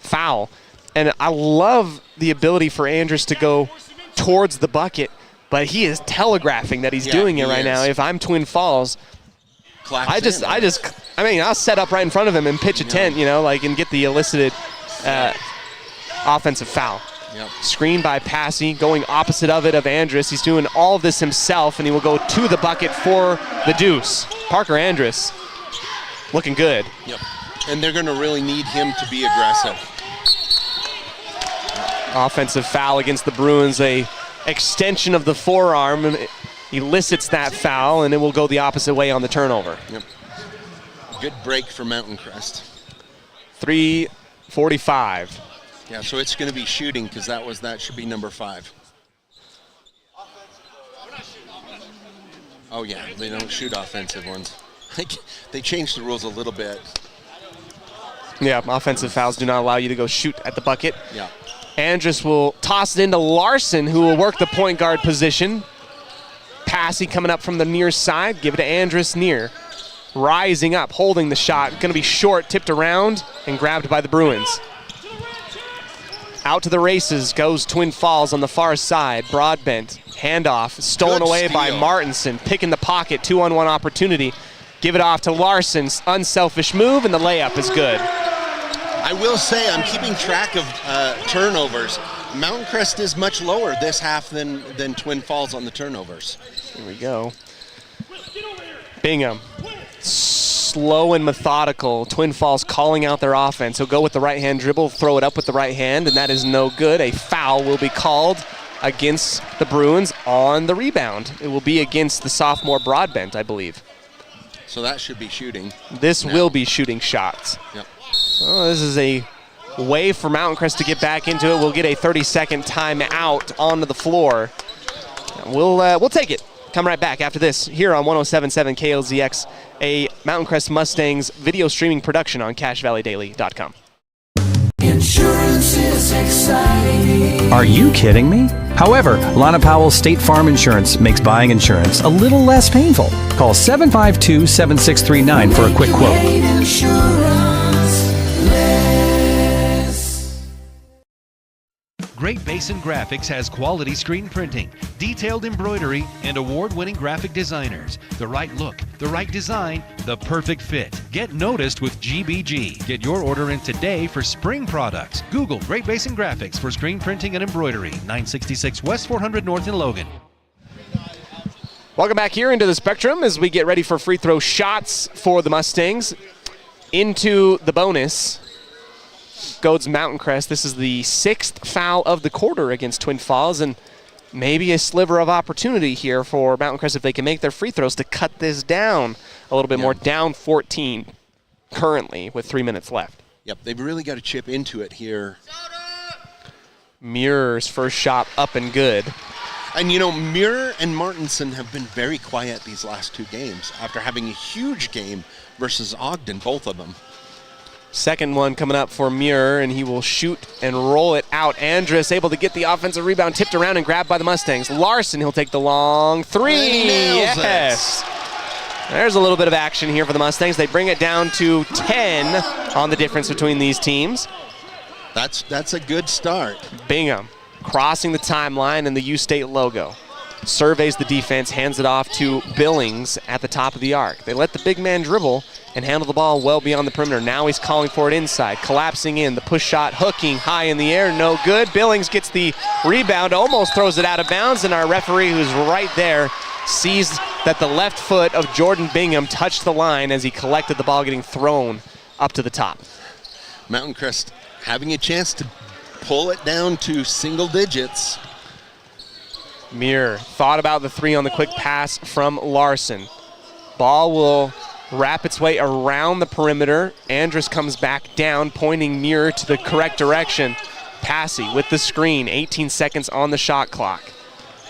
foul. And I love the ability for Andrus to go towards the bucket, but he is telegraphing that he's doing it right now. If I'm Twin Falls, I'll set up right in front of him and pitch a tent, and get the elicited offensive foul. Yep. Screen by Passy, going opposite of Andrus. He's doing all of this himself, and he will go to the bucket for the deuce. Parker Andrus looking good. Yep. And they're going to really need him to be aggressive. Offensive foul against the Bruins, a extension of the forearm. Elicits that foul, and it will go the opposite way on the turnover. Yep. Good break for Mountain Crest. 3:45. Yeah, so it's going to be shooting because that should be number 5. Oh yeah, they don't shoot offensive ones. They changed the rules a little bit. Yeah, offensive fouls do not allow you to go shoot at the bucket. Yeah. Andrus will toss it into Larson, who will work the point guard position. Passy coming up from the near side. Give it to Andrus near. Rising up, holding the shot. Going to be short, tipped around, and grabbed by the Bruins. Out to the races goes Twin Falls on the far side. Broadbent, handoff, stolen away by Martinson. Picking the pocket, 2-on-1 opportunity. Give it off to Larson. Unselfish move, and the layup is good. I will say I'm keeping track of turnovers. Mountain Crest is much lower this half than Twin Falls on the turnovers. Here we go. Bingham. Slow and methodical. Twin Falls calling out their offense. He'll go with the right-hand dribble, throw it up with the right hand, and that is no good. A foul will be called against the Bruins on the rebound. It will be against the sophomore Broadbent, I believe. So that should be shooting. This will be shooting shots. Yep. So this is a way for Mountain Crest to get back into it. We'll get a 30-second timeout onto the floor. We'll take it. Come right back after this here on 107.7 KLZX, a Mountain Crest Mustangs video streaming production on CashValleyDaily.com. Insurance is exciting. Are you kidding me? However, Lana Powell's State Farm Insurance makes buying insurance a little less painful. Call 752-7639 for a quick quote. Great Basin Graphics has quality screen printing, detailed embroidery, and award-winning graphic designers. The right look, the right design, the perfect fit. Get noticed with GBG. Get your order in today for spring products. Google Great Basin Graphics for screen printing and embroidery. 966 West 400 North in Logan. Welcome back here into the Spectrum as we get ready for free throw shots for the Mustangs. Into the bonus goes Mountain Crest. This is the 6th foul of the quarter against Twin Falls, and maybe a sliver of opportunity here for Mountain Crest if they can make their free throws to cut this down a little bit more. Down 14 currently with 3 minutes left. Yep, they've really got to chip into it here. Muir's first shot up and good. And Muir and Martinson have been very quiet these last 2 games after having a huge game versus Ogden, both of them. Second one coming up for Muir, and he will shoot and roll it out. Andrus able to get the offensive rebound, tipped around and grabbed by the Mustangs. Larson, he'll take the long 3. Yes. There's a little bit of action here for the Mustangs. They bring it down to 10 on the difference between these teams. That's a good start. Bingham crossing the timeline and the U State logo. Surveys the defense, hands it off to Billings at the top of the arc. They let the big man dribble and handle the ball well beyond the perimeter. Now he's calling for it inside, collapsing in, the push shot hooking high in the air, no good. Billings gets the rebound, almost throws it out of bounds, and our referee, who's right there, sees that the left foot of Jordan Bingham touched the line as he collected the ball getting thrown up to the top. Mountain Crest having a chance to pull it down to single digits. Muir thought about the three on the quick pass from Larson. Ball will wrap its way around the perimeter. Andrus comes back down, pointing Muir to the correct direction. Passy with the screen, 18 seconds on the shot clock.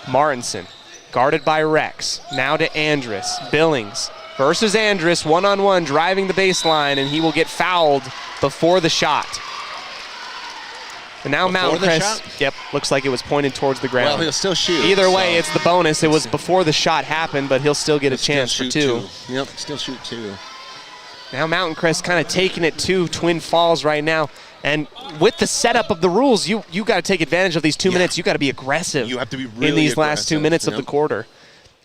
Martinson guarded by Rex. Now to Andrus. Billings versus Andrus, one-on-one, driving the baseline, and he will get fouled before the shot. And now Mountain Crest, yep, looks like it was pointed towards the ground. Well, he'll still shoot. Either way, it's the bonus. It was before the shot happened, but he'll still get a chance for two. Yep, still shoot two. Now Mountain Crest kind of taking it to Twin Falls right now. And with the setup of the rules, you got to take advantage of these 2 minutes. You got to be aggressive. You have to be really in these last aggressive. 2 minutes of the quarter.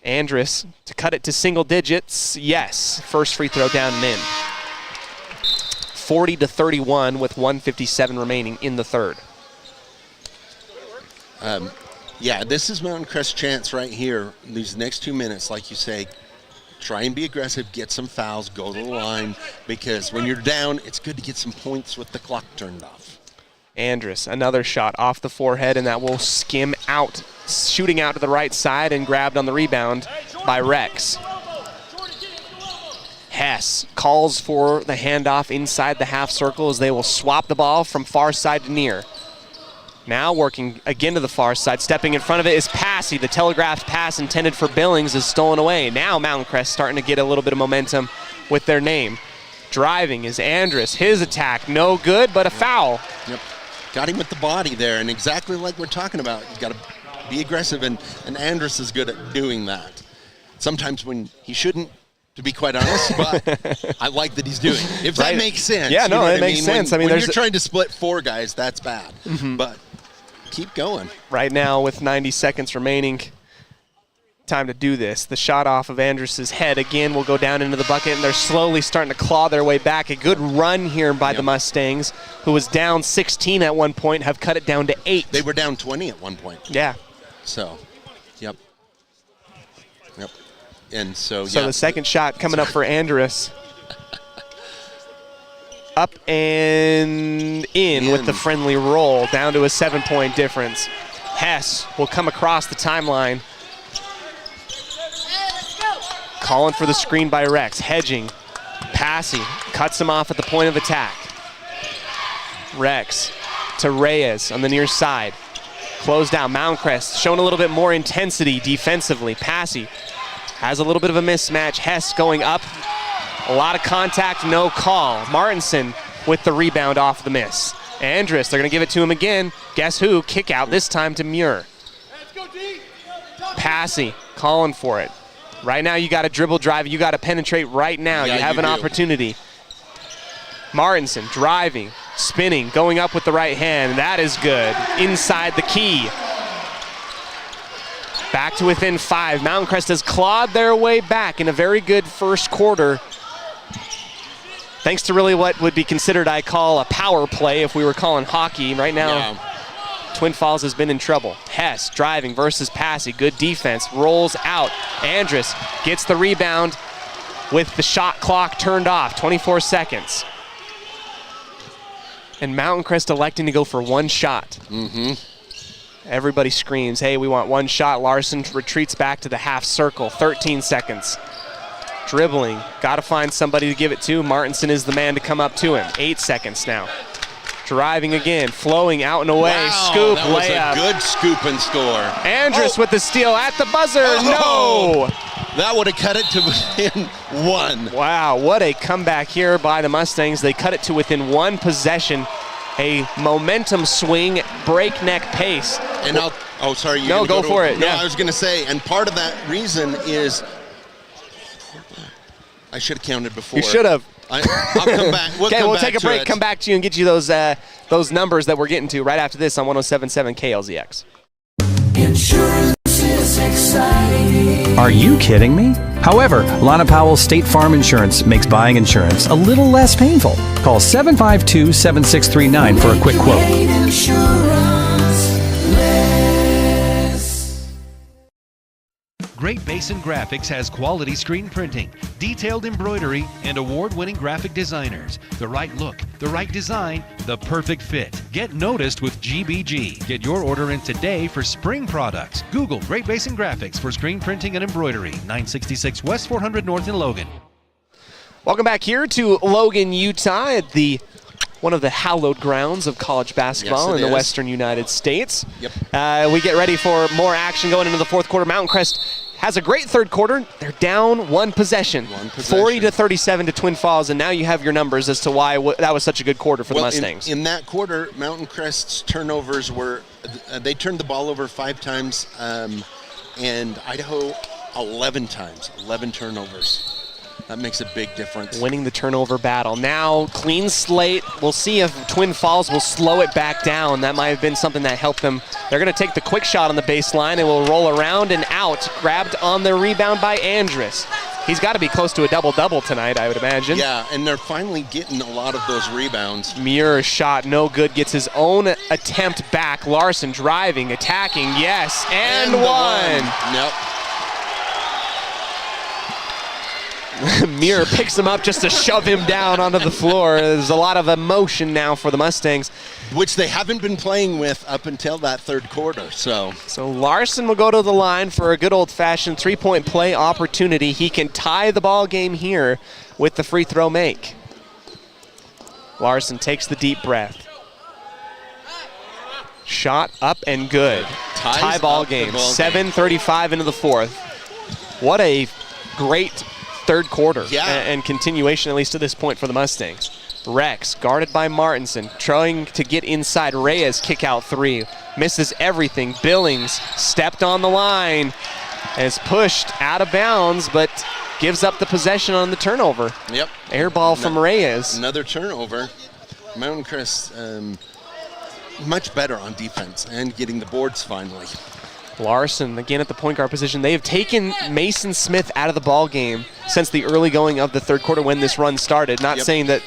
Andrus to cut it to single digits. Yes, first free throw down and in. 40-31 with 1:57 remaining in the third. Yeah, this is Mountain Crest's chance right here. These next 2 minutes, like you say, try and be aggressive, get some fouls, go to the line, because when you're down, it's good to get some points with the clock turned off. Andrus, another shot off the forehead, and that will skim out, shooting out to the right side and grabbed on the rebound by Rex. Hess calls for the handoff inside the half circle as they will swap the ball from far side to near. Now working again to the far side, stepping in front of it is Passy. The telegraphed pass intended for Billings is stolen away. Now Mountain Crest starting to get a little bit of momentum with their name. Driving is Andrus. His attack, no good, but a foul. Yep, got him with the body there, and exactly like we're talking about, you got to be aggressive, and Andrus is good at doing that. Sometimes when he shouldn't, to be quite honest, but I like that he's doing it. If that makes sense. Yeah, no, it it makes sense. When you're trying to split four guys, that's bad. But keep going. Right now with 90 seconds remaining, time to do this. The shot off of Andrus's head again will go down into the bucket, and they're slowly starting to claw their way back. A good run here by the Mustangs, who was down 16 at one point, have cut it down to 8. They were down 20 at one point. Yeah. So, yep. And so the second shot coming up for Andrus. Up and in with the friendly roll, down to a 7-point difference. Hess will come across the timeline. Calling for the screen by Rex, hedging. Passy cuts him off at the point of attack. Rex to Reyes on the near side. Closed down, Mountain Crest showing a little bit more intensity defensively. Passy has a little bit of a mismatch. Hess going up. A lot of contact, no call. Martinson with the rebound off the miss. Andrus, they're going to give it to him again. Guess who? Kick out, this time to Muir. Passy calling for it. Right now you got to dribble drive. You got to penetrate right now. Yeah, you have an opportunity. Martinson driving, spinning, going up with the right hand. That is good. Inside the key. Back to within 5. Mountain Crest has clawed their way back in a very good first quarter. Thanks to really what would be considered, I call, a power play if we were calling hockey. Right now, Twin Falls has been in trouble. Hess driving versus Passy. Good defense. Rolls out. Andrus gets the rebound with the shot clock turned off. 24 seconds. And Mountain Crest electing to go for one shot. Everybody screams, hey, we want one shot. Larson retreats back to the half circle. 13 seconds. Dribbling. Got to find somebody to give it to. Martinson is the man to come up to him. 8 seconds now. Driving again. Flowing out and away. Wow, Scoop, that was layup. a good scoop and score. Andrus with the steal at the buzzer. No! That would have cut it to within 1. Wow, what a comeback here by the Mustangs. They cut it to within 1 possession. A momentum swing, breakneck pace. And sorry. No, go for it. No, yeah. I was going to say, and part of that reason is I should have counted before. You should have. I'll come back. We'll take a break, come back to you, and get you those numbers that we're getting to right after this on 107.7 KLZX. Insurance is exciting. Are you kidding me? However, Lana Powell's State Farm Insurance makes buying insurance a little less painful. Call 752-7639 for a quick quote. Great Basin Graphics has quality screen printing, detailed embroidery, and award-winning graphic designers. The right look, the right design, the perfect fit. Get noticed with GBG. Get your order in today for spring products. Google Great Basin Graphics for screen printing and embroidery. 966 West 400 North in Logan. Welcome back here to Logan, Utah at one of the hallowed grounds of college basketball in the Western United States. Yep. We get ready for more action going into the fourth quarter. Mountain Crest has a great third quarter. They're down one possession. 40-37 to Twin Falls, and now you have your numbers as to why that was such a good quarter for the Mustangs. In that quarter, Mountain Crest's turnovers were, they turned the ball over 5 times, and Idaho 11 times, 11 turnovers. That makes a big difference. Winning the turnover battle. Now, clean slate. We'll see if Twin Falls will slow it back down. That might have been something that helped them. They're going to take the quick shot on the baseline and will roll around and out. Grabbed on the rebound by Andrus. He's got to be close to a double-double tonight, I would imagine. Yeah, and they're finally getting a lot of those rebounds. Mirror shot, no good. Gets his own attempt back. Larson driving, attacking, yes, and one. Yep. Mirror picks him up just to shove him down onto the floor. There's a lot of emotion now for the Mustangs. Which they haven't been playing with up until that third quarter. So Larson will go to the line for a good old-fashioned three-point play opportunity. He can tie the ball game here with the free throw make. Larson takes the deep breath. Shot up and good. Tie ball game. 7:35 into the fourth. What a great third quarter and continuation, at least to this point, for the Mustangs. Rex, guarded by Martinson, trying to get inside. Reyes, kick out three. Misses everything. Billings stepped on the line and is pushed out of bounds, but gives up the possession on the turnover. Yep. Air ball from Reyes. Another turnover. Mountain Crest much better on defense and getting the boards finally. Larson again at the point guard position. They have taken Mason Smith out of the ball game since the early going of the third quarter when this run started. Not saying that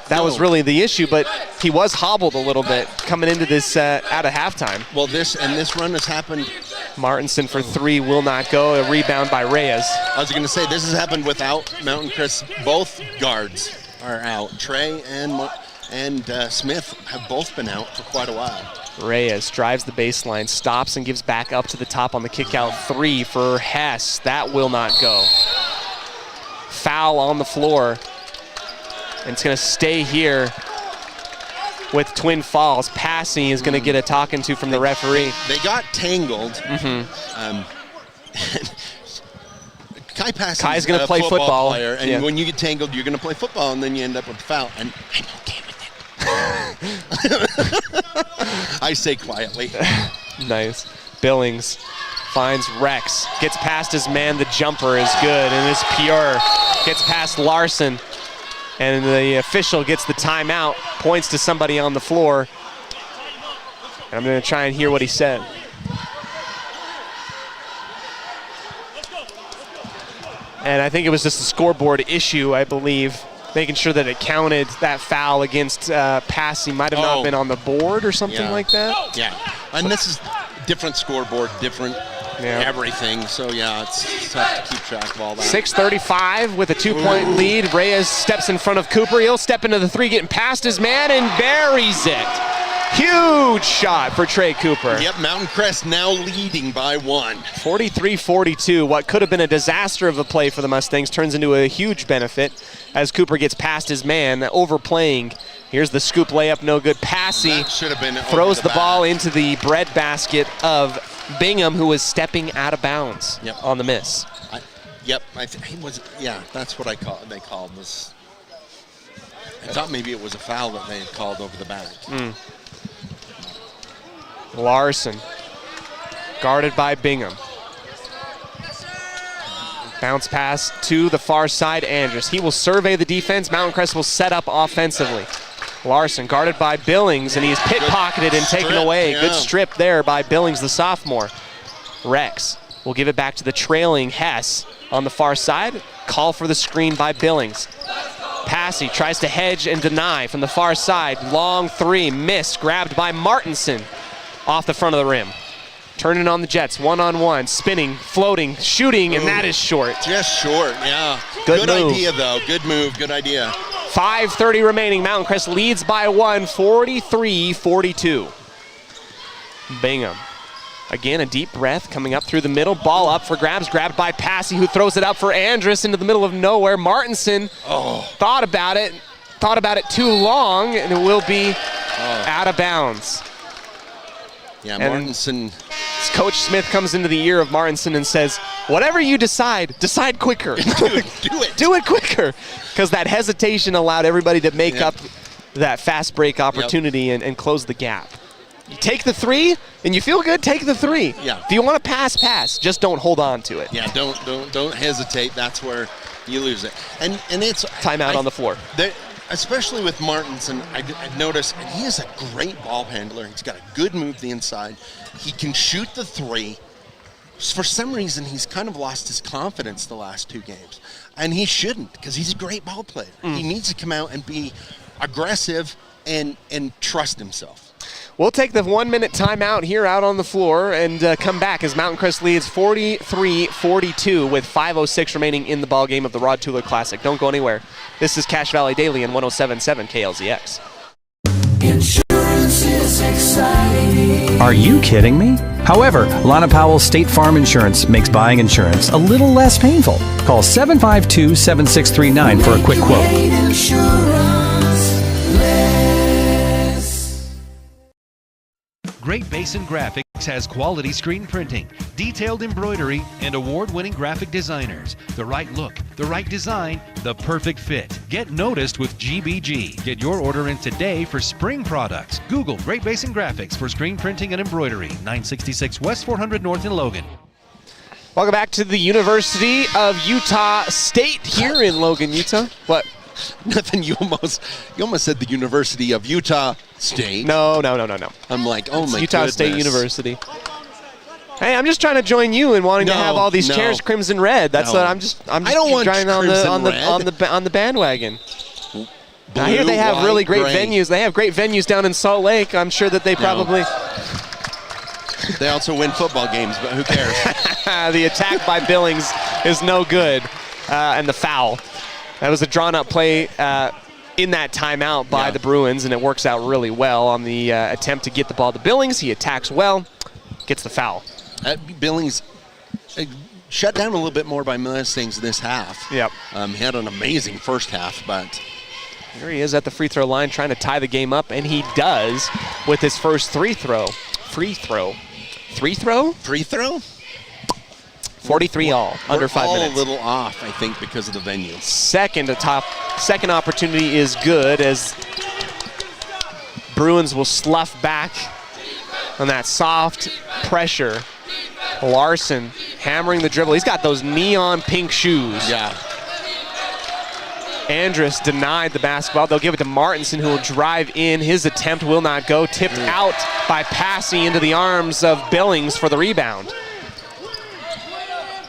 was really the issue, but he was hobbled a little bit coming into this out of halftime. Well, this run has happened. Martinson for three will not go. A rebound by Reyes. I was going to say this has happened without Mountain Crest. Both guards are out. Trey and Smith have both been out for quite a while. Reyes drives the baseline, stops and gives back up to the top on the kick out three for Hess. That will not go. Foul on the floor. And it's going to stay here with Twin Falls. Passing is going to get a talking to from the referee. They got tangled. Kai's going to play football. Player, and when you get tangled, you're going to play football, and then you end up with a foul. And I'm okay with it. I say quietly. Nice. Billings finds Rex. Gets past his man. The jumper is good and is pure. Gets past Larson. And the official gets the timeout. Points to somebody on the floor. And I'm going to try and hear what he said. And I think it was just a scoreboard issue, I believe. Making sure that it counted that foul against Passy. Might have not been on the board or something like that. Yeah, and this is different scoreboard, different everything. So, it's tough to keep track of all that. 6:35 with a two-point lead. Reyes steps in front of Cooper. He'll step into the three, getting past his man, and buries it. Huge shot for Trey Cooper. Yep, Mountain Crest now leading by one. 43-42. What could have been a disaster of a play for the Mustangs turns into a huge benefit as Cooper gets past his man, overplaying. Here's the scoop layup, no good. Passy throws the ball into the breadbasket of Bingham, who was stepping out of bounds on the miss. That's what they called this. I thought maybe it was a foul that they had called over the back. Larson, guarded by Bingham. Bounce pass to the far side, Andrus. He will survey the defense. Mountain Crest will set up offensively. Larson guarded by Billings, and he's pit-pocketed and taken away. Good strip there by Billings, the sophomore. Rex will give it back to the trailing Hess on the far side. Call for the screen by Billings. Passy tries to hedge and deny from the far side. Long three, missed, grabbed by Martinson off the front of the rim. Turning on the Jets, one-on-one, spinning, floating, shooting, and that is short. Just short, yeah. Good move. Idea, though. Good move, good idea. 5:30 remaining. Mountain Crest leads by 1, 43-42. Bingham. Again, a deep breath coming up through the middle. Ball up for grabs, grabbed by Passy, who throws it up for Andrus into the middle of nowhere. Martinson thought about it too long, and it will be out of bounds. Yeah, Martinson. Coach Smith comes into the ear of Martinson and says, whatever you decide quicker. Do it. Do it quicker. Because that hesitation allowed everybody to make up that fast break opportunity and close the gap. You take the three, and you feel good, take the three. Yeah. If you want to pass. Just don't hold on to it. Yeah, don't hesitate. That's where you lose it. And it's timeout on the floor. Especially with Martinson, I've noticed he is a great ball handler. He's got a good move to the inside. He can shoot the three. For some reason, he's kind of lost his confidence the last 2 games. And he shouldn't, because he's a great ball player. He needs to come out and be aggressive and trust himself. We'll take the 1-minute timeout here out on the floor and come back as Mountain Crest leads 43-42 with 5:06 remaining in the ball game of the Rod Tuller Classic. Don't go anywhere. This is Cache Valley Daily and 107.7 KLZX. Insurance is exciting. Are you kidding me? However, Lana Powell State Farm Insurance makes buying insurance a little less painful. Call 752-7639 for a quick quote. Great Basin Graphics has quality screen printing, detailed embroidery, and award-winning graphic designers. The right look, the right design, the perfect fit. Get noticed with GBG. Get your order in today for spring products. Google Great Basin Graphics for screen printing and embroidery. 966 West 400 North in Logan. Welcome back to the University of Utah State here in Logan, Utah. What? Nothing. You almost said the University of Utah State. No. I'm like, oh my Utah goodness. State University. Hey, I'm just trying to join you in wanting to have all these chairs crimson red. That's what I'm just I don't want trying on the bandwagon. I hear they have really great venues. They have great venues down in Salt Lake. I'm sure that they probably. They also win football games, but who cares? The attack by Billings is no good, and the foul. That was a drawn-up play in that timeout by the Bruins, and it works out really well on the attempt to get the ball to Billings. He attacks well, gets the foul. Billings shut down a little bit more by Mustangs this half. Yep. He had an amazing first half, but here he is at the free throw line trying to tie the game up, and he does with his first free throw. 43 all, under 5 minutes. A little off, I think, because of the venue. Second opportunity is good as Bruins will slough back on that soft pressure. Larson hammering the dribble. He's got those neon pink shoes. Yeah. Andrus denied the basketball. They'll give it to Martinson, who will drive in. His attempt will not go. Tipped out by Passy into the arms of Billings for the rebound.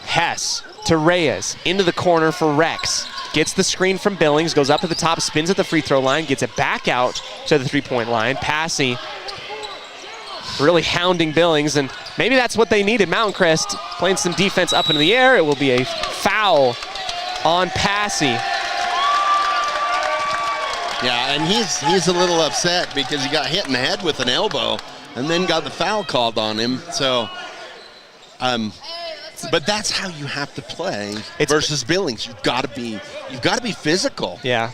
Hess to Reyes, into the corner for Rex. Gets the screen from Billings, goes up to the top, spins at the free throw line, gets it back out to the three-point line. Passy really hounding Billings, and maybe that's what they needed. Mountain Crest playing some defense up into the air. It will be a foul on Passy. Yeah, and he's a little upset because he got hit in the head with an elbow and then got the foul called on him. So, but that's how you have to play versus Billings. You've got to be physical. Yeah.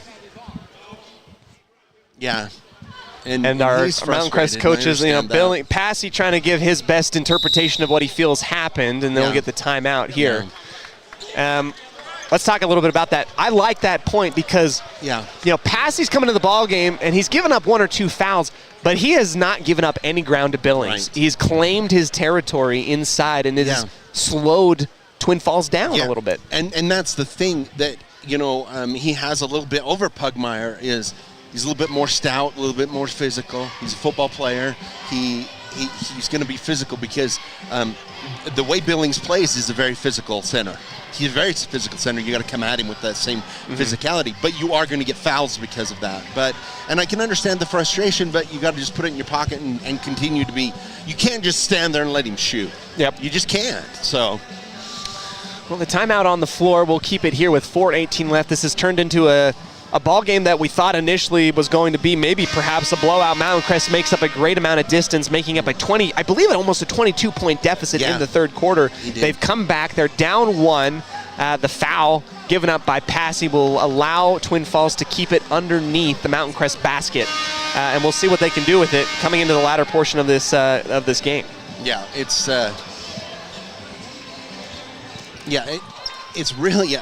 Yeah. And our Mountain Crest coaches, Passy trying to give his best interpretation of what he feels happened, and then we'll get the timeout here. Yeah. Let's talk a little bit about that. I like that point because, Passy's coming to the ball game, and he's given up 1 or 2 fouls, but he has not given up any ground to Billings. Right. He's claimed his territory inside, and it has slowed Twin Falls down a little bit. And that's the thing that, he has a little bit over Pugmire is he's a little bit more stout, a little bit more physical. He's a football player. He's going to be physical because the way Billings plays is a very physical center. He's a very physical center. You got to come at him with that same physicality, but you are going to get fouls because of that. And I can understand the frustration, but you got to just put it in your pocket and continue to be. You can't just stand there and let him shoot. Yep, you just can't. So. Well, the timeout on the floor. We'll keep it here with 4:18 left. This has turned into a ball game that we thought initially was going to be maybe perhaps a blowout. Mountain Crest makes up a great amount of distance, making up a 20, I believe almost a 22-point deficit in the third quarter. They've come back. They're down 1. The foul given up by Passy will allow Twin Falls to keep it underneath the Mountain Crest basket. And we'll see what they can do with it coming into the latter portion of this game. Yeah, it's it's really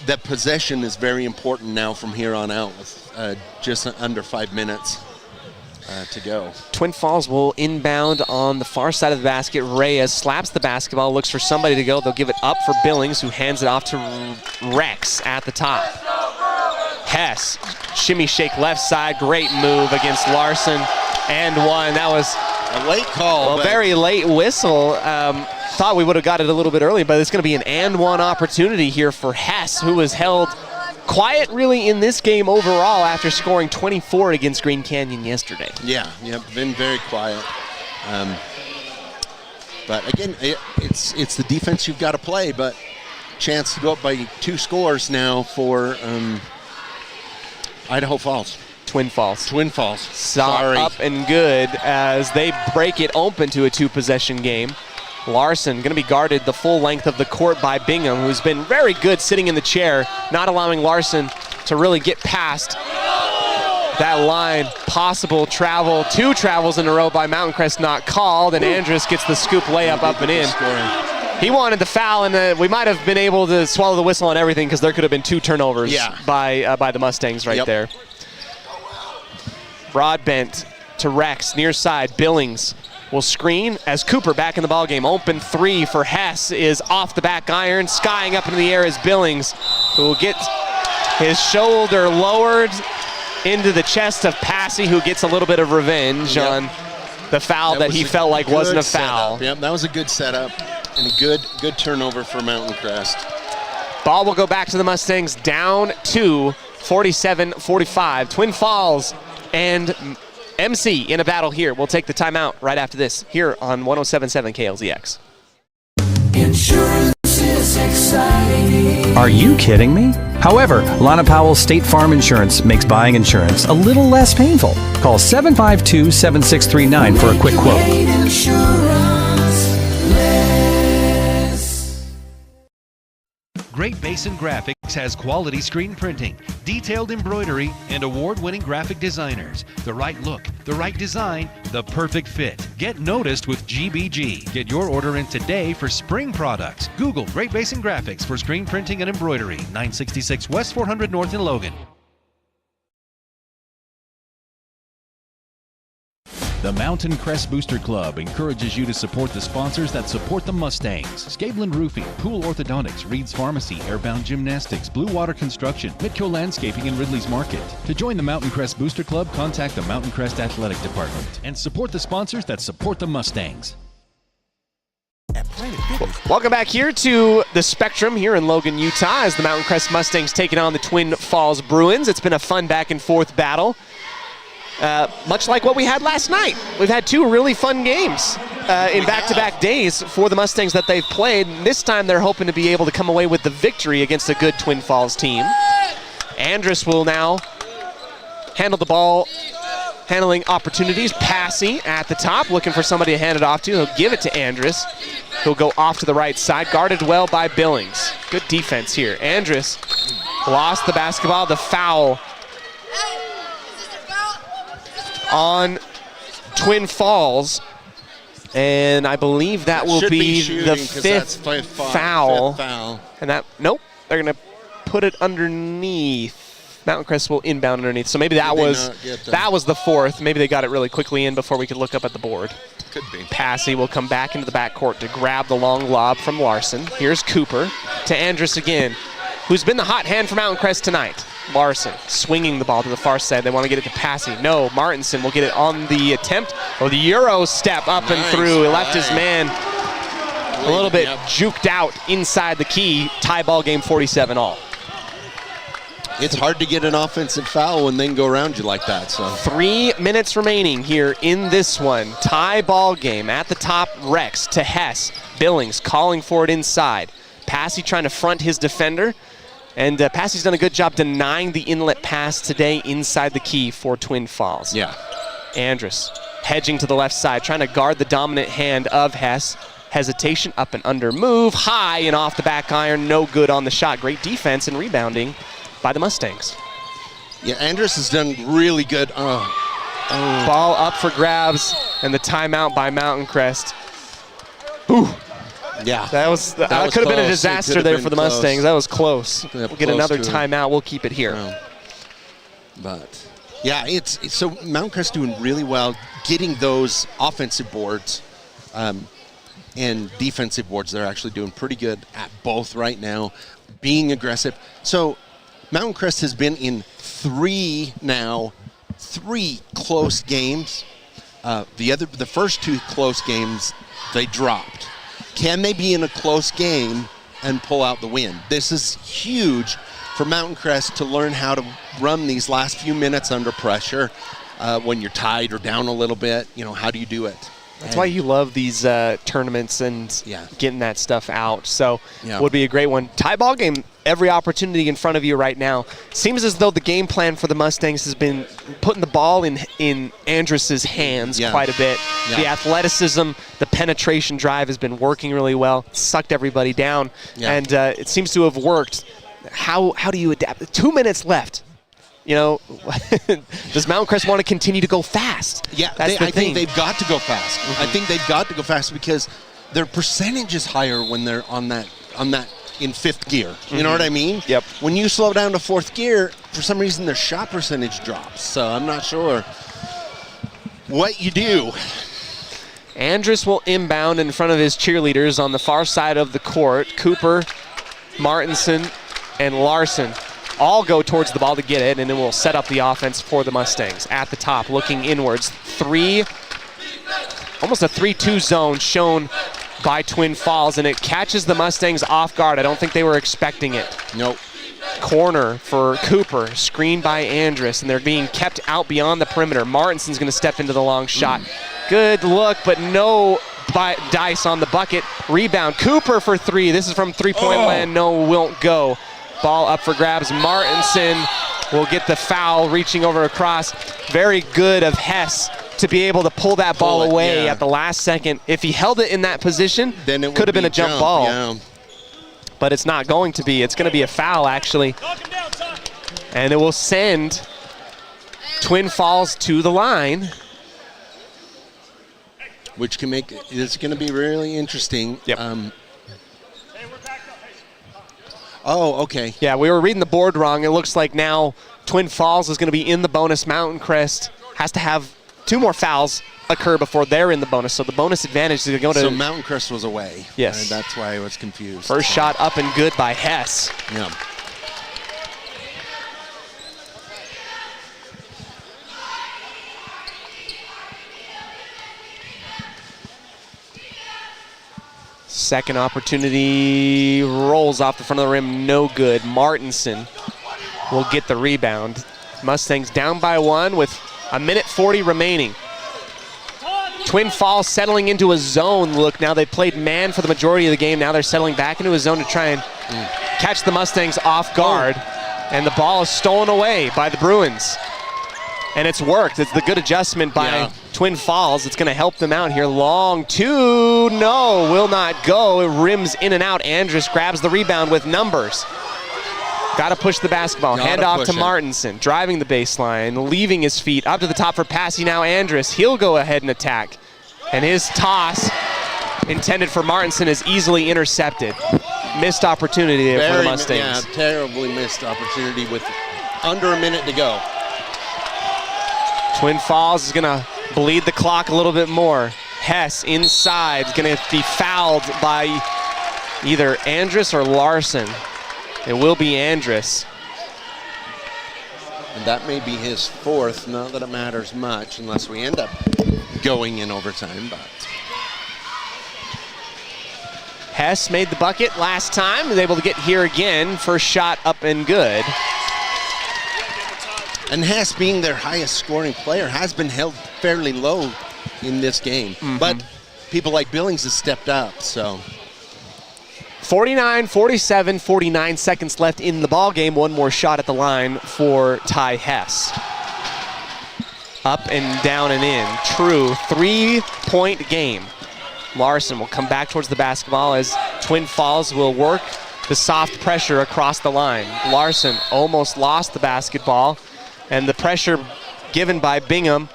that possession is very important now from here on out with just under 5 minutes to go. Twin Falls will inbound on the far side of the basket. Reyes slaps the basketball, looks for somebody to go. They'll give it up for Billings, who hands it off to Rex at the top. Hess, shimmy shake left side, great move against Larson, and one. That was a late call. A very late whistle. Thought we would have got it a little bit early, but it's going to be an and one opportunity here for Hess, who was held quiet really in this game overall after scoring 24 against Green Canyon yesterday. Yeah, been very quiet. But again, it's the defense you've got to play, but chance to go up by 2 scores now for Idaho Falls. Twin Falls. Sorry. Up and good as they break it open to a 2-possession game. Larson going to be guarded the full length of the court by Bingham, who's been very good sitting in the chair, not allowing Larson to really get past that line. Possible travel, 2 travels in a row by Mountain Crest not called, and Andrus gets the scoop layup up and in. He wanted the foul, and we might have been able to swallow the whistle on everything because there could have been 2 turnovers by the Mustangs right there. Broadbent to Rex, near side. Billings will screen as Cooper back in the ballgame. Open 3 for Hess is off the back iron. Skying up into the air is Billings, who will get his shoulder lowered into the chest of Passy, who gets a little bit of revenge on the foul that he felt like wasn't a foul. Yep, that was a good setup and a good turnover for Mountain Crest. Ball will go back to the Mustangs, down 2, 47-45. Twin Falls and MC in a battle here. We'll take the timeout right after this here on 107.7 KLZX. Insurance is exciting. Are you kidding me? However, Lana Powell State Farm Insurance makes buying insurance a little less painful. Call 752-7639 for a quick quote. Great Basin Graphics has quality screen printing, detailed embroidery, and award-winning graphic designers. The right look, the right design, the perfect fit. Get noticed with GBG. Get your order in today for spring products. Google Great Basin Graphics for screen printing and embroidery. 966 West 400 North in Logan. The Mountain Crest Booster Club encourages you to support the sponsors that support the Mustangs. Scablin Roofing, Pool Orthodontics, Reed's Pharmacy, Airbound Gymnastics, Blue Water Construction, Mitco Landscaping, and Ridley's Market. To join the Mountain Crest Booster Club, contact the Mountain Crest Athletic Department and support the sponsors that support the Mustangs. Welcome back here to the Spectrum here in Logan, Utah, as the Mountain Crest Mustangs taking on the Twin Falls Bruins. It's been a fun back and forth battle. Much like what we had last night. We've had 2 really fun games in back-to-back days for the Mustangs that they've played. This time they're hoping to be able to come away with the victory against a good Twin Falls team. Andrus will now handle the ball, handling opportunities. Passy at the top, looking for somebody to hand it off to. He'll give it to Andrus. He'll go off to the right side, guarded well by Billings. Good defense here. Andrus lost the basketball. The foul on Twin Falls, and I believe that will be the 5th foul. And that, nope, they're going to put it underneath. Mountain Crest will inbound underneath. So maybe that was the 4th. Maybe they got it really quickly in before we could look up at the board. Could be. Passy will come back into the backcourt to grab the long lob from Larson. Here's Cooper to Andrus again, who's been the hot hand for Mountain Crest tonight. Larson swinging the ball to the far side. They want to get it to Passy. No, Martinson will get it on the attempt. Oh, the Euro step up and through. He left his man a little bit juked out inside the key. Tie ball game, 47-all. It's hard to get an offensive foul and then go around you like that. So 3 minutes remaining here in this one. Tie ball game. At the top, Rex to Hess. Billings calling for it inside. Passy trying to front his defender. And Passy's done a good job denying the inlet pass today inside the key for Twin Falls. Yeah. Andrus hedging to the left side, trying to guard the dominant hand of Hess. Hesitation, up and under move. High and off the back iron. No good on the shot. Great defense and rebounding by the Mustangs. Yeah, Andrus has done really good. Ball up for grabs, and the timeout by Mountain Crest. Ooh. Yeah. That could have been a disaster there for the Mustangs. That was close. Yeah, we'll get another timeout. We'll keep it here. But, yeah, it's so Mountain Crest doing really well getting those offensive boards and defensive boards. They're actually doing pretty good at both right now, being aggressive. So Mountain Crest has been in three close games. The first two close games, they dropped. Can they be in a close game and pull out the win? This is huge for Mountain Crest to learn how to run these last few minutes under pressure when you're tied or down a little bit. You know, how do you do it? That's why you love these tournaments and getting that stuff out. So would be a great one. Tie ball game, every opportunity in front of you right now. Seems as though the game plan for the Mustangs has been putting the ball in Andrus's hands quite a bit. Yeah. The athleticism, the penetration drive has been working really well. Sucked everybody down, and it seems to have worked. How do you adapt? 2 minutes left. You know, does Mountain Crest want to continue to go fast? Yeah, That's the I thing. think they've got to go fast. I think they've got to go fast because their percentage is higher when they're on that in fifth gear. You know what I mean? Yep. When you slow down to fourth gear, for some reason their shot percentage drops. So I'm not sure what you do. Andrus will inbound in front of his cheerleaders on the far side of the court. Cooper, Martinson, and Larson all go towards the ball to get it, and it will set up the offense for the Mustangs. At the top, looking inwards. Almost a 3-2 zone shown by Twin Falls, and it catches the Mustangs off guard. I don't think they were expecting it. Nope. Corner for Cooper, screened by Andrus, and they're being kept out beyond the perimeter. Martinson's going to step into the long shot. Good look, but no dice on the bucket. Rebound, Cooper for three. This is from three-point land. No, won't go. Ball up for grabs. Martinson will get the foul, reaching over across. Very good of Hess to be able to pull that ball away at the last second. If he held it in that position, then it could have been a jump ball. Yeah. But it's not going to be. It's going to be a foul, actually. And it will send Twin Falls to the line. Which can make it's going to be really interesting. Yep. Okay. Yeah, we were reading the board wrong. It looks like now Twin Falls is going to be in the bonus. Mountain Crest has to have 2 more fouls occur before they're in the bonus. So the bonus advantage is going to go to... So Mountain Crest was away. Yes. And that's why I was confused. First shot up and good by Hess. Yeah. Second opportunity rolls off the front of the rim, no good. Martinson will get the rebound. Mustangs down by 1 with 1:40 remaining. Twin Falls settling into a zone look. Now they played man for the majority of the game. Now they're settling back into a zone to try and catch the Mustangs off guard. And the ball is stolen away by the Bruins. And it's worked. It's the good adjustment by Twin Falls. It's going to help them out here. Long two, no, will not go. It rims in and out. Andrus grabs the rebound with numbers. Got to push the basketball. Hand off to Martinson, driving the baseline, leaving his feet. Up to the top for Passy now, Andrus. He'll go ahead and attack. And his toss, intended for Martinson, is easily intercepted. Missed opportunity there for the Mustangs. Yeah, terribly missed opportunity with under a minute to go. Twin Falls is going to bleed the clock a little bit more. Hess inside, going to be fouled by either Andrus or Larson. It will be Andrus. And that may be his fourth, not that it matters much unless we end up going in overtime, but. Hess made the bucket last time, was able to get here again. First shot up and good. And Hess, being their highest scoring player, has been held fairly low in this game. But people like Billings has stepped up, so. 49, 47, 49 seconds left in the ball game. One more shot at the line for Ty Hess. Up and down and in. True 3-point game. Larson will come back towards the basketball as Twin Falls will work the soft pressure across the line. Larson almost lost the basketball, and the pressure given by Bingham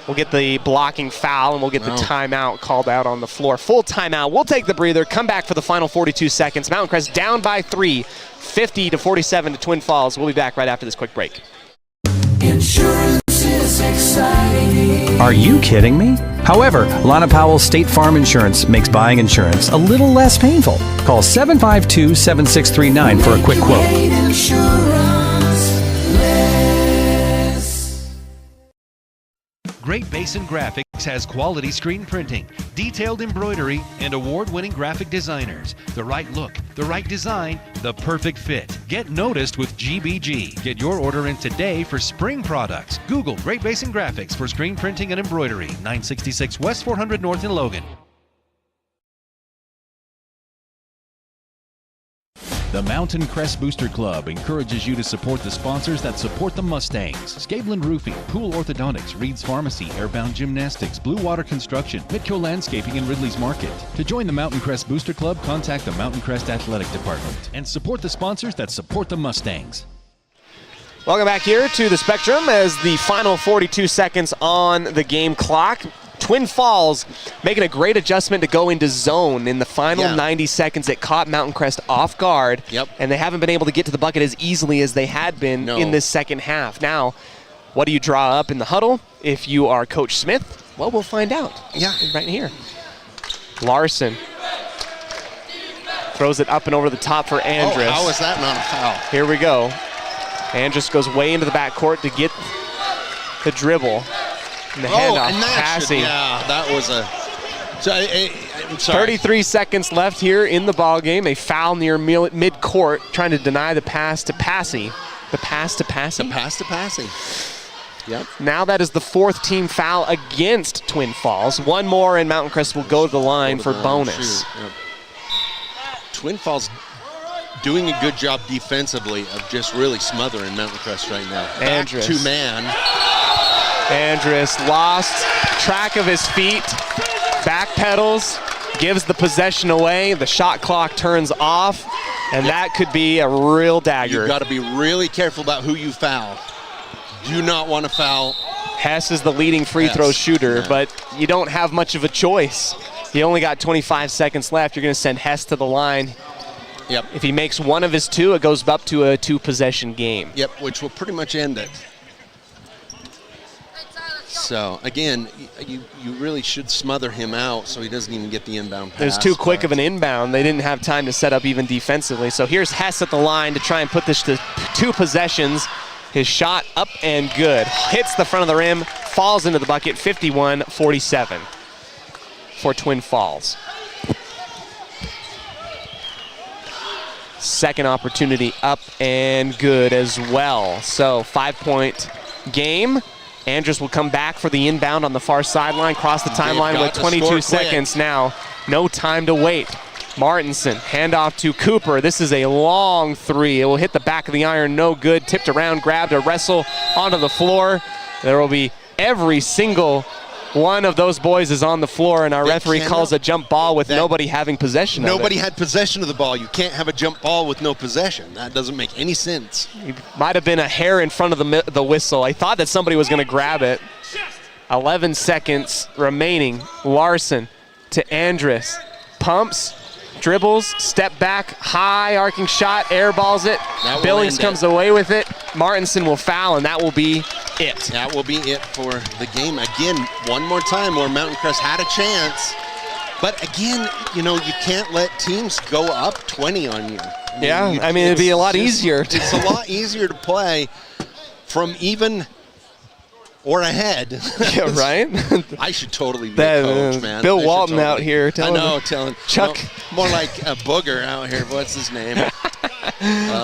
will get the blocking foul, and we'll get the timeout called out on the floor. Full timeout. We'll take the breather, come back for the final 42 seconds. Mountain Crest down by 3, 50-47 to Twin Falls. We'll be back right after this quick break. Insurance is exciting. Are you kidding me? However, Lana Powell State Farm Insurance makes buying insurance a little less painful. Call 752-7639 for a quick quote. Great Basin Graphics has quality screen printing, detailed embroidery, and award-winning graphic designers. The right look, the right design, the perfect fit. Get noticed with GBG. Get your order in today for spring products. Google Great Basin Graphics for screen printing and embroidery. 966 West 400 North in Logan. The Mountain Crest Booster Club encourages you to support the sponsors that support the Mustangs. Scablin Roofing, Pool Orthodontics, Reed's Pharmacy, Airbound Gymnastics, Blue Water Construction, Mitco Landscaping, and Ridley's Market. To join the Mountain Crest Booster Club, contact the Mountain Crest Athletic Department and support the sponsors that support the Mustangs. Welcome back here to the Spectrum as the final 42 seconds on the game clock. Twin Falls making a great adjustment to go into zone in the final 90 seconds. It caught Mountain Crest off guard, and they haven't been able to get to the bucket as easily as they had been in this second half. Now, what do you draw up in the huddle if you are Coach Smith? Well, we'll find out. Right here. Larson throws it up and over the top for Andrus. Oh, how is that not a foul? Here we go. Andrus goes way into the backcourt to get the dribble. And the handoff, passing. That was a. So, I'm sorry. 33 seconds left here in the ball game. A foul near mid-court, trying to deny the pass to Passy. The pass to Passy. Yep. Now that is the fourth team foul against Twin Falls. One more, and Mountain Crest will go to the line for bonus. Yep. Twin Falls doing a good job defensively of just really smothering Mountain Crest right now. Andrus. Back to man. Andrus lost track of his feet, backpedals, gives the possession away. The shot clock turns off, and that could be a real dagger. You've got to be really careful about who you foul. Do not want to foul. Hess is the leading free throw shooter, but you don't have much of a choice. You only got 25 seconds left. You're going to send Hess to the line. Yep. If he makes one of his two, it goes up to a two-possession game. Yep, which will pretty much end it. So, again, you really should smother him out so he doesn't even get the inbound pass. It was too quick of an inbound. They didn't have time to set up even defensively. So here's Hess at the line to try and put this to two possessions. His shot up and good. Hits the front of the rim, falls into the bucket, 51-47 for Twin Falls. Second opportunity up and good as well. So 5-point game. Andrus will come back for the inbound on the far sideline, cross the timeline with 22 seconds now. No time to wait. Martinson, handoff to Cooper. This is a long three. It will hit the back of the iron, no good. Tipped around, grabbed a wrestle onto the floor. There will be every single one of those boys is on the floor, and our referee calls a jump ball with nobody having possession of it. Nobody had possession of the ball. You can't have a jump ball with no possession. That doesn't make any sense. It might have been a hair in front of the whistle. I thought that somebody was going to grab it. 11 seconds remaining. Larson to Andrus. Pumps, dribbles, step back, high arcing shot, airballs it. Billings comes away with it. Martinson will foul, and that will be it. That will be it for the game. Again, one more time where Mountain Crest had a chance. But again, you can't let teams go up 20 on you. It'd be a lot easier. It's a lot easier to play from even or ahead. Yeah, right? I should totally be a coach, man. Bill Walton out here telling Chuck. More like a booger out here. What's his name?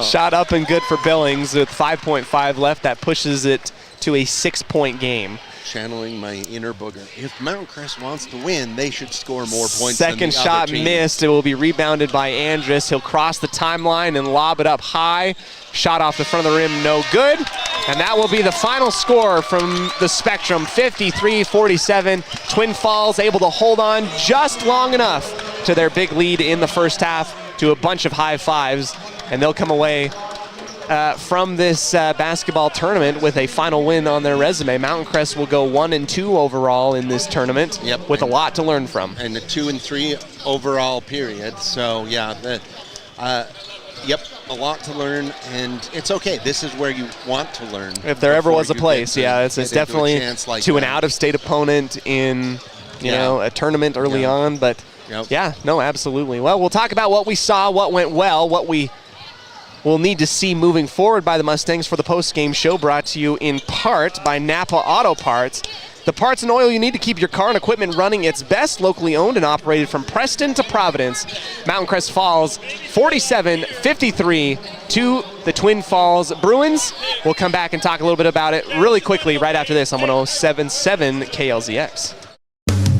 Shot up and good for Billings with 5.5 left. That pushes it to a 6-point game. Channeling my inner booger. If Mountain Crest wants to win, they should score more points. Second shot missed. It will be rebounded by Andrus. He'll cross the timeline and lob it up high. Shot off the front of the rim, no good. And that will be the final score from the Spectrum, 53-47. Twin Falls able to hold on just long enough to their big lead in the first half to a bunch of high fives. And they'll come away from this basketball tournament with a final win on their resume. Mountain Crest will go 1-2 overall in this tournament, with a lot to learn from. And a 2-3 overall period. So yeah, a lot to learn, and it's okay. This is where you want to learn. If there ever was a place, it's definitely like to an out-of-state opponent in a tournament early on. But absolutely. Well, we'll talk about what we saw, what went well, what we'll need to see moving forward by the Mustangs for the post-game show, brought to you in part by Napa Auto Parts. The parts and oil you need to keep your car and equipment running its best, locally owned and operated from Preston to Providence. Mountain Crest falls 47-53 to the Twin Falls Bruins. We'll come back and talk a little bit about it really quickly right after this on 107.7 KLZX.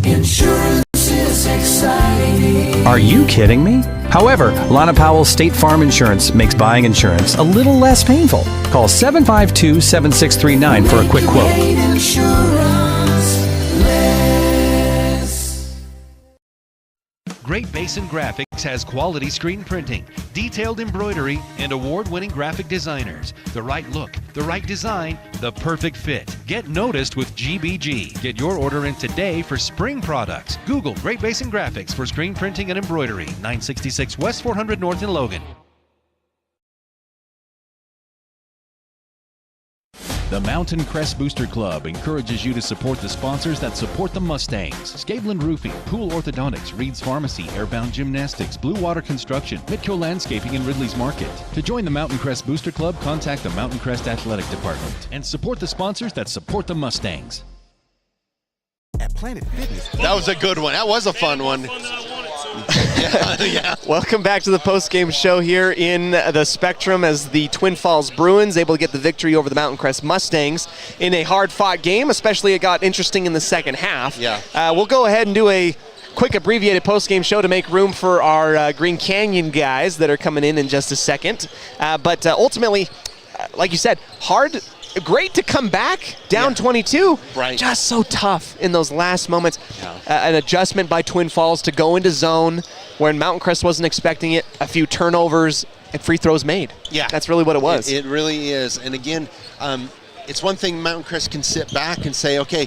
Insurance is exciting. Are you kidding me? However, Lana Powell's State Farm Insurance makes buying insurance a little less painful. Call 752-7639 for a quick quote. Great Basin Graphics has quality screen printing, detailed embroidery, and award-winning graphic designers. The right look, the right design, the perfect fit. Get noticed with GBG. Get your order in today for spring products. Google Great Basin Graphics for screen printing and embroidery. 966 West 400 North in Logan. The Mountain Crest Booster Club encourages you to support the sponsors that support the Mustangs. Scaveland Roofing, Pool Orthodontics, Reed's Pharmacy, Airbound Gymnastics, Blue Water Construction, Mitco Landscaping, and Ridley's Market. To join the Mountain Crest Booster Club, contact the Mountain Crest Athletic Department and support the sponsors that support the Mustangs. At Planet Fitness. That was a good one. That was a fun one. Welcome back to the post-game show here in the Spectrum as the Twin Falls Bruins able to get the victory over the Mountain Crest Mustangs in a hard-fought game, especially it got interesting in the second half. We'll go ahead and do a quick abbreviated post-game show to make room for our Green Canyon guys that are coming in just a second. But ultimately, like you said, great to come back down 22. Right. Just so tough in those last moments. An adjustment by Twin Falls to go into zone when Mountain Crest wasn't expecting it. A few turnovers and free throws made. Yeah. That's really what it was. It really is. And again, it's one thing Mountain Crest can sit back and say, okay,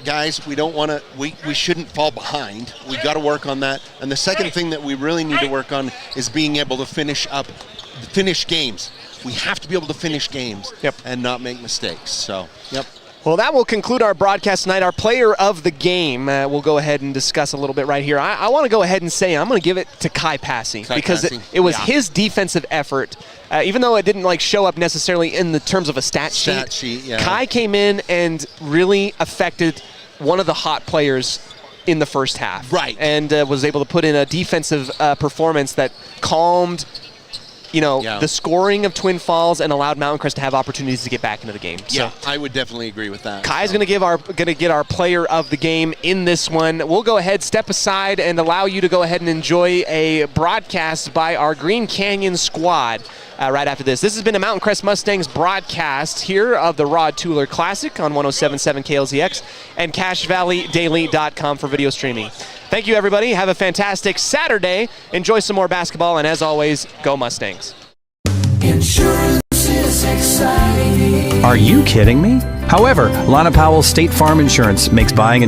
guys, we don't want to, we shouldn't fall behind. We got to work on that. And the second thing that we really need to work on is being able to finish games. We have to be able to finish games and not make mistakes. So, Well, that will conclude our broadcast tonight. Our player of the game, we'll go ahead and discuss a little bit right here. I want to go ahead and say I'm going to give it to Kai Passy because it was his defensive effort. Even though it didn't show up necessarily in the terms of a stat sheet, Kai came in and really affected one of the hot players in the first half. Right. And was able to put in a defensive performance that calmed the scoring of Twin Falls and allowed Mountain Crest to have opportunities to get back into the game. Yeah, I would definitely agree with that. Kai's going to get our player of the game in this one. We'll go ahead, step aside, and allow you to go ahead and enjoy a broadcast by our Green Canyon squad right after this. This has been a Mountain Crest Mustangs broadcast here of the Rod Tueller Classic on 107.7 KLZX and CashValleyDaily.com for video streaming. Thank you, everybody. Have a fantastic Saturday. Enjoy some more basketball, and as always, go Mustangs. Insurance is exciting. Are you kidding me? However, Lana Powell's State Farm Insurance makes buying